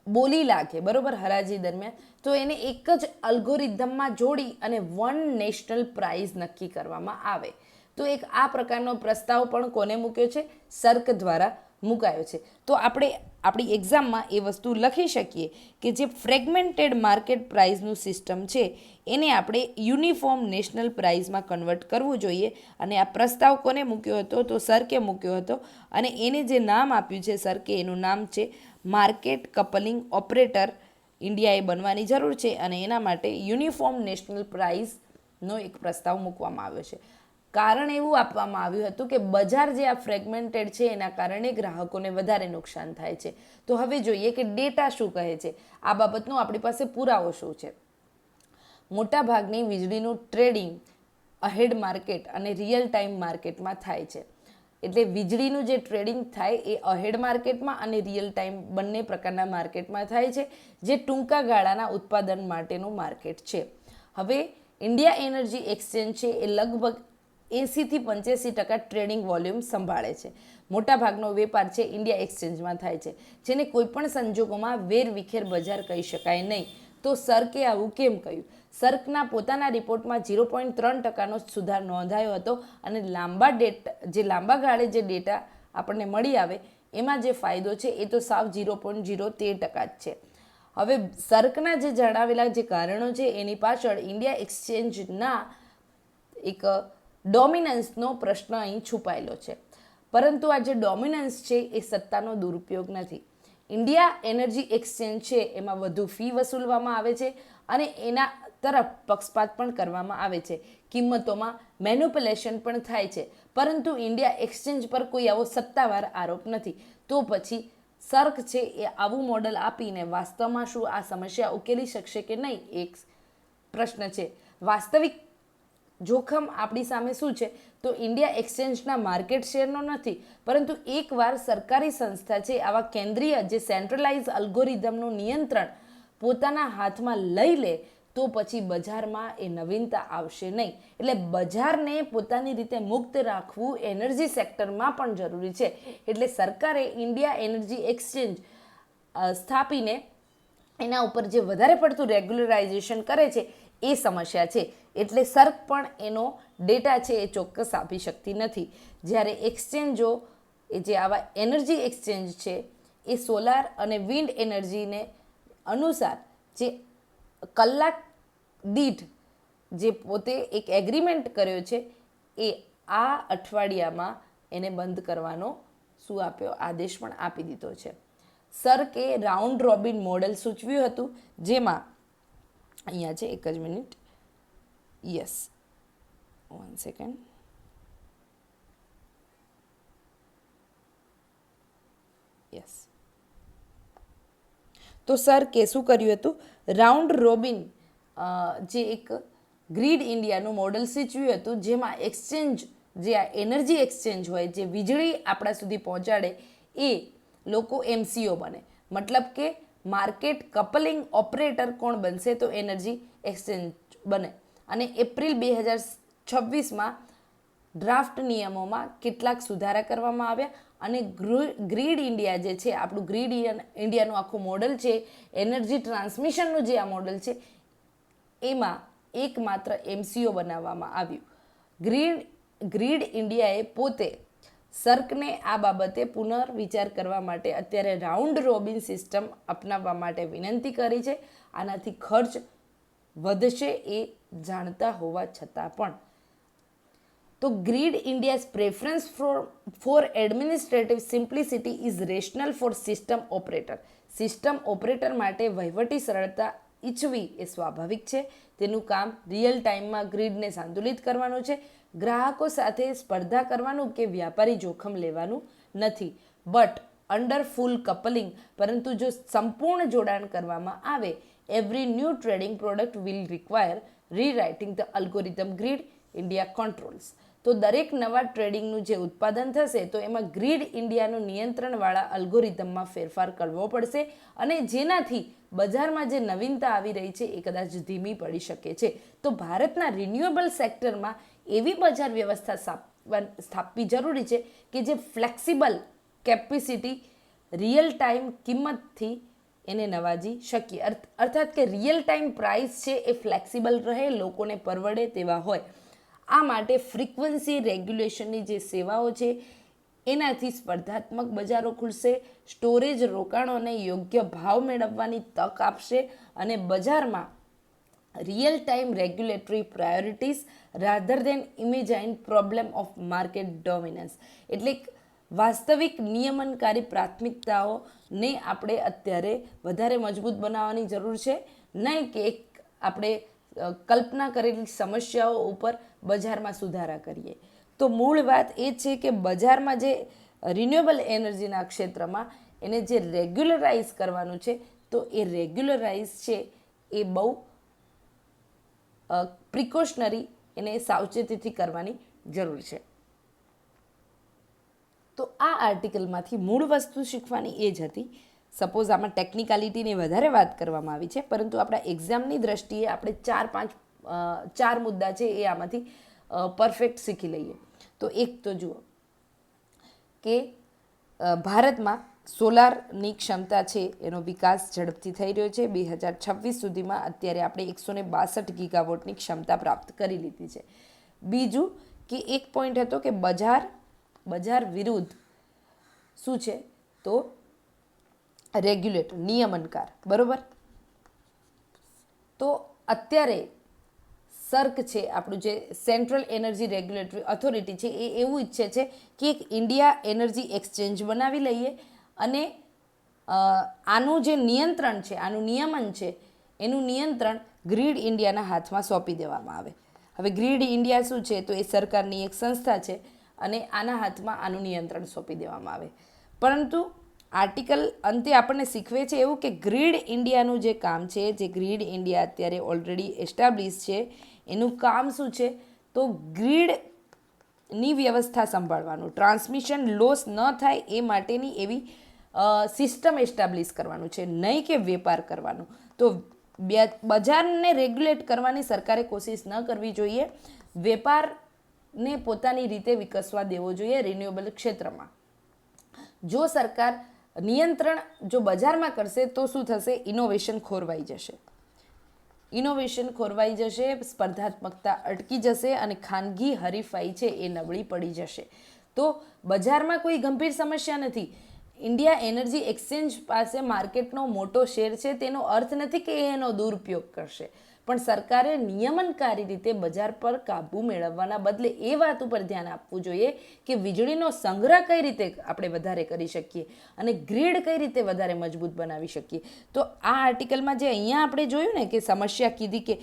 બોલી લાગે, બરાબર, હરાજી દરમિયાન, તો એને એક જ અલ્ગોરિધમમાં જોડી અને વન નેશનલ પ્રાઇઝ નક્કી કરવામાં આવે. તો એક આ પ્રકારનો પ્રસ્તાવ પણ કોને મૂક્યો છે, સર્ક દ્વારા મુકાયો છે. તો આપણે આપણી એક્ઝામમાં એ વસ્તુ લખી શકીએ કે જે ફ્રેગમેન્ટેડ માર્કેટ પ્રાઇઝનું સિસ્ટમ છે એને આપણે યુનિફોર્મ નેશનલ પ્રાઇઝમાં કન્વર્ટ કરવું જોઈએ. અને આ પ્રસ્તાવ કોને મૂક્યો હતો, તો સર્કે મૂક્યો હતો. અને એને જે નામ આપ્યું છે સર્કે, એનું નામ છે માર્કેટ કપલિંગ ઓપરેટર ઇન્ડિયાએ બનવાની જરૂર છે. અને એના માટે યુનિફોર્મ નેશનલ પ્રાઇઝનો એક પ્રસ્તાવ મૂકવામાં આવ્યો છે. કારણ એવું આપવામાં આવ્યું હતું કે બજાર જે આ ફ્રેગમેન્ટેડ છે એના કારણે ગ્રાહકોને વધારે નુકસાન થાય છે. તો હવે જોઈએ કે ડેટા શું કહે છે, આ બાબતનો આપણી પાસે પુરાવો શું છે. મોટાભાગની વીજળીનું ટ્રેડિંગ અહેડ માર્કેટ અને રિયલ ટાઈમ માર્કેટમાં થાય છે. એટલે વીજળીનું જે ટ્રેડિંગ થાય એ અહેડ માર્કેટમાં અને રિયલ ટાઈમ બંને પ્રકારના માર્કેટમાં થાય છે, જે ટૂંકા ગાળાના ઉત્પાદન માટેનું માર્કેટ છે. હવે ઇન્ડિયા એનર્જી એક્સચેન્જ છે એ લગભગ 80 થી 85% ટ્રેડિંગ વોલ્યુમ સંભાળે છે. મોટાભાગનો વેપાર છે ઇન્ડિયા એક્સચેન્જમાં થાય છે, જેને કોઈપણ સંજોગોમાં વેરવિખેર બજાર કહી શકાય નહીં. તો સર્કે આવું કેમ કહ્યું? સર્કના પોતાના રિપોર્ટમાં 0.3%નો સુધાર નોંધાયો હતો અને લાંબા ગાળે જે ડેટા આપણને મળી આવે એમાં જે ફાયદો છે એ તો સાવ 0.013% જ છે. હવે સર્કના જે જણાવેલા જે કારણો છે એની પાછળ ઇન્ડિયા એક્સચેન્જના એક ડોમિનન્સનો પ્રશ્ન અહીં છુપાયેલો છે. પરંતુ આ જે ડોમિનન્સ છે એ સત્તાનો દુરુપયોગ નથી. ઇન્ડિયા એનર્જી એક્સચેન્જ છે એમાં વધુ ફી વસૂલવામાં આવે છે અને એના તરફ પક્ષપાત પણ કરવામાં આવે છે. કિંમતોમાં મેન્યુપ્યુલેશન પણ થાય છે, પરંતુ ઇન્ડિયા એક્સચેન્જ પર કોઈ આવો સત્તાવાર આરોપ નથી. તો પછી સર્ક છે એ આવું મોડલ આપીને વાસ્તવમાં શું આ સમસ્યા ઉકેલી શકશે કે નહીં, એક પ્રશ્ન છે. વાસ્તવિક જોખમ આપણી સામે શું છે? તો ઇન્ડિયા એક્સચેન્જના માર્કેટ શેરનો નથી, પરંતુ એકવાર સરકારી સંસ્થા છે આવા કેન્દ્રીય જે સેન્ટ્રલાઇઝ અલ્ગોરિધમનું નિયંત્રણ પોતાના હાથમાં લઈ લે તો પછી બજારમાં એ નવીનતા આવશે નહીં. એટલે બજારને પોતાની રીતે મુક્ત રાખવું એનર્જી સેક્ટરમાં પણ જરૂરી છે. એટલે સરકારે ઇન્ડિયા એનર્જી એક્સચેન્જ સ્થાપીને એના ઉપર જે વધારે પડતું રેગ્યુલરાઇઝેશન કરે છે એ સમસ્યા છે. એટલે સર્ક પણ એનો ડેટા છે એ ચોક્કસ આપી શકતી નથી. જ્યારે એક્સચેન્જો એ જે આવા એનર્જી એક્સચેન્જ છે એ સોલાર અને વિન્ડ એનર્જીને અનુસાર જે કલાક દીઠ જે પોતે એક એગ્રીમેન્ટ કર્યો છે એ આ અઠવાડિયામાં એને બંધ કરવાનો શું આપ્યો આદેશ પણ આપી દીધો છે. સર્કે રાઉન્ડ રોબિન મોડેલ સૂચવ્યું હતું, જેમાં અહીંયા છે એક જ મિનિટ, યસ 1 સેકન્ડ, યસ. તો સર્કે શું કર્યું હતું? રાઉન્ડ રોબિન જે એક ગ્રીડ ઇન્ડિયાનું મોડલ સૂચવ્યું હતું, જેમાં એક્સચેન્જ જે આ એનર્જી એક્સચેન્જ હોય જે વીજળી આપણા સુધી પહોંચાડે એ લોકો MCO બને. મતલબ કે માર્કેટ કપલિંગ ઓપરેટર કોણ બનશે? તો એનર્જી એક્સચેન્જ બને. અને એપ્રિલ 2026માં ડ્રાફ્ટ નિયમોમાં કેટલાક સુધારા કરવામાં આવ્યા અને ગ્રીડ ઇન્ડિયા જે છે આપણું ગ્રીડ ઇન્ડિયાનું આખું મોડલ છે, એનર્જી ટ્રાન્સમિશનનું જે આ મોડલ છે એમાં એકમાત્ર MCO બનાવવામાં આવ્યું. ગ્રીડ ઇન્ડિયાએ પોતે સર્કને આ બાબતે પુનર્વિચાર કરવા માટે અત્યારે રાઉન્ડ રોબિન સિસ્ટમ અપનાવવા માટે વિનંતી કરી છે. આનાથી ખર્ચ વધશે એ જાણતા હોવા છતાં પણ. તો grid India's preference for administrative simplicity is rational for system operator. System operator માટે વહીવટી સરળતા ઈચ્છવી એ સ્વાભાવિક છે. તેનું કામ રિયલ ટાઈમમાં ગ્રીડને સંતુલિત કરવાનું છે, ગ્રાહકો સાથે સ્પર્ધા કરવાનું કે વ્યાપારી જોખમ લેવાનું નથી. બટ અંડર ફૂલ કપલિંગ, પરંતુ જો સંપૂર્ણ જોડાણ કરવામાં આવે, every new trading product will require rewriting the algorithm grid India controls. તો દરેક નવા ટ્રેડિંગનું જે ઉત્પાદન થશે તો એમાં ગ્રીડ ઇન્ડિયાનું નિયંત્રણવાળા અલ્ગોરિધમમાં ફેરફાર કરવો પડશે અને જેનાથી બજારમાં જે નવીનતા આવી રહી છે એ કદાચ ધીમી પડી શકે છે. તો ભારતના રિન્યુએબલ સેક્ટરમાં એવી બજાર વ્યવસ્થા સ્થાપવી જરૂરી છે કે જે ફ્લેક્સિબલ કેપેસિટી રિયલ ટાઈમ કિંમતથી એને નવાજી શકીએ. અર્થાત કે રિયલ ટાઈમ પ્રાઇસ છે એ ફ્લેક્સિબલ રહે, લોકોને પરવડે તેવા હોય. આ માટે ફ્રીક્વન્સી રેગ્યુલેશનની જે સેવાઓ છે એનાથી સ્પર્ધાત્મક બજારો ખુલશે, સ્ટોરેજ રોકાણોને યોગ્ય ભાવ મેળવવાની તક આપશે અને બજારમાં real time regulatory priorities rather than imagine problem of market dominance. એટલે વાસ્તવિક નિયમનકારી પ્રાથમિકતાઓને આપણે અત્યારે વધારે મજબૂત બનાવવાની જરૂર છે, નહીં કે આપણે કલ્પના કરેલી સમસ્યાઓ ઉપર બજારમાં સુધારા કરીએ. તો મૂળ વાત એ છે કે બજારમાં જે રિન્યુએબલ એનર્જીના ક્ષેત્રમાં એને જે રેગ્યુલરાઇઝ કરવાનું છે તો એ રેગ્યુલરાઇઝ છે એ બહુ પ્રિકોશનરી એને સાવચેતીથી કરવાની જરૂર છે. તો આ આર્ટિકલમાંથી મૂળ વસ્તુ શીખવાની એ જ હતી. સપોઝ આમાં ટેકનિકાલિટીની વધારે વાત કરવામાં આવી છે, પરંતુ આપણા એક્ઝામની દ્રષ્ટિએ આપણે 4-5 ચાર મુદ્દા છે એ આમાંથી પરફેક્ટ શીખી લઈએ. તો એક તો જુઓ કે ભારતમાં સોલારની ક્ષમતા છે એનો વિકાસ ઝડપથી થઈ રહ્યો છે. 2026 સુધીમાં અત્યારે આપણે 162 ગીગાવોટની ક્ષમતા પ્રાપ્ત કરી લીધી છે. બીજું કે એક પોઈન્ટ હતો કે બજાર વિરુદ્ધ શું છે તો રેગ્યુલેટર, નિયમનકાર, બરોબર. તો અત્યારે સર્ક છે આપણું જે સેન્ટ્રલ એનર્જી રેગ્યુલેટરી ઓથોરિટી છે એ એવું ઈચ્છે છે કે એક ઇન્ડિયા એનર્જી એક્સચેન્જ બનાવી લઈએ અને આનું જે નિયંત્રણ છે, આનું નિયમન છે, એનું નિયંત્રણ ગ્રીડ ઇન્ડિયાના હાથમાં સોંપી દેવામાં આવે. હવે ગ્રીડ ઇન્ડિયા શું છે તો એ સરકારની એક સંસ્થા છે અને આના હાથમાં આનું નિયંત્રણ સોંપી દેવામાં આવે. પરંતુ આર્ટિકલ અંતે આપણને શીખવે છે એવું કે ગ્રીડ ઇન્ડિયાનું જે કામ છે, જે ગ્રીડ ઇન્ડિયા અત્યારે ઓલરેડી એસ્ટાબ્લિશ છે, એનું કામ શું છે તો ગ્રીડની વ્યવસ્થા સંભાળવાનું, ટ્રાન્સમિશન લોસ ન થાય એ માટેની એવી સિસ્ટમ એસ્ટાબ્લિશ કરવાનું છે, નહીં કે વેપાર કરવાનું. તો બજારને રેગ્યુલેટ કરવાની સરકારે કોશિશ ન કરવી જોઈએ, વેપારને પોતાની રીતે વિકસવા દેવો જોઈએ રિન્યુએબલ ક્ષેત્રમાં. જો સરકાર નિયંત્રણ જો બજારમાં કરશે તો શું થશે? ઇનોવેશન ખોરવાઈ જશે, સ્પર્ધાત્મકતા અટકી જશે અને ખાનગી હરીફાઈ છે એ નબળી પડી જશે. તો બજારમાં કોઈ ગંભીર સમસ્યા નથી. ઇન્ડિયા એનર્જી એક્સચેન્જ પાસે માર્કેટનો મોટો શેર છે, તેનો અર્થ નથી કે એનો દુરુપયોગ કરશે, પણ સરકારે નિયમનકારી રીતે બજાર પર કાબૂ મેળવવાના બદલે એ વાત ઉપર ધ્યાન આપવું જોઈએ કે વીજળીનો સંગ્રહ કઈ રીતે આપણે વધારે કરી શકીએ અને ગ્રીડ કઈ રીતે વધારે મજબૂત બનાવી શકીએ. તો આ આર્ટિકલમાં જે અહીંયા આપણે જોયું ને કે સમસ્યા કીધી કે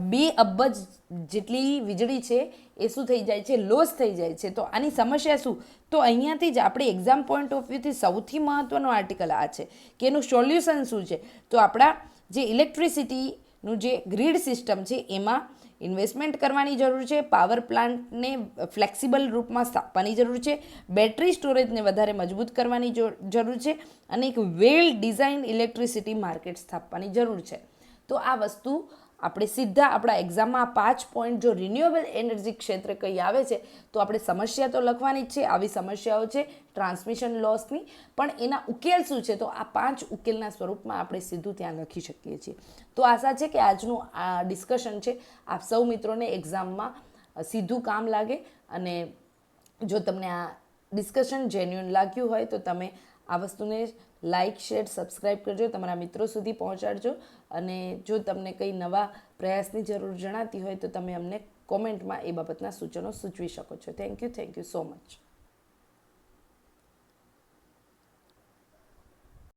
2 અબજ જેટલી વીજળી છે એ શું થઈ જાય છે? લોસ થઈ જાય છે. તો આની સમસ્યા શું? તો અહીંયાથી જ આપણે એક્ઝામ પોઈન્ટ ઓફ વ્યૂથી સૌથી મહત્ત્વનો આર્ટિકલ આ છે કે એનું સોલ્યુશન શું છે. તો આપણા જે ઇલેક્ટ્રિસિટીનું જે ગ્રીડ સિસ્ટમ છે એમાં ઇન્વેસ્ટમેન્ટ કરવાની જરૂર છે, પાવર પ્લાન્ટને ફ્લેક્સિબલ રૂપમાં સ્થાપવાની જરૂર છે, બેટરી સ્ટોરેજને વધારે મજબૂત કરવાની જરૂર છે અને એક વેલ ડિઝાઇન ઇલેક્ટ્રિસિટી માર્કેટ સ્થાપવાની જરૂર છે. તો આ વસ્તુ આપણે સીધા આપણા એક્ઝામમાં આ 5 પોઈન્ટ જો રિન્યુએબલ એનર્જી ક્ષેત્ર કંઈ આવે છે તો આપણે સમસ્યા તો લખવાની જ છે. આવી સમસ્યાઓ છે ટ્રાન્સમિશન લોસની, પણ એના ઉકેલ શું છે? તો આ 5 ઉકેલના સ્વરૂપમાં આપણે સીધું ત્યાં લખી શકીએ છીએ. તો આશા છે કે આજનું આ ડિસ્કશન છે આપ સૌ મિત્રોને એક્ઝામમાં સીધું કામ લાગે. અને જો તમને આ ડિસ્કશન જેન્યુઅન લાગ્યું હોય તો તમે આ વસ્તુને લાઇક, શેર, સબસ્ક્રાઈબ કરજો, તમારા મિત્રો સુધી પહોંચાડજો. અને જો તમને કંઈ નવા પ્રયાસની જરૂર જણાતી હોય તો તમે અમને કોમેન્ટમાં એ બાબતના સૂચનો સૂચવી શકો છો. Thank you so much.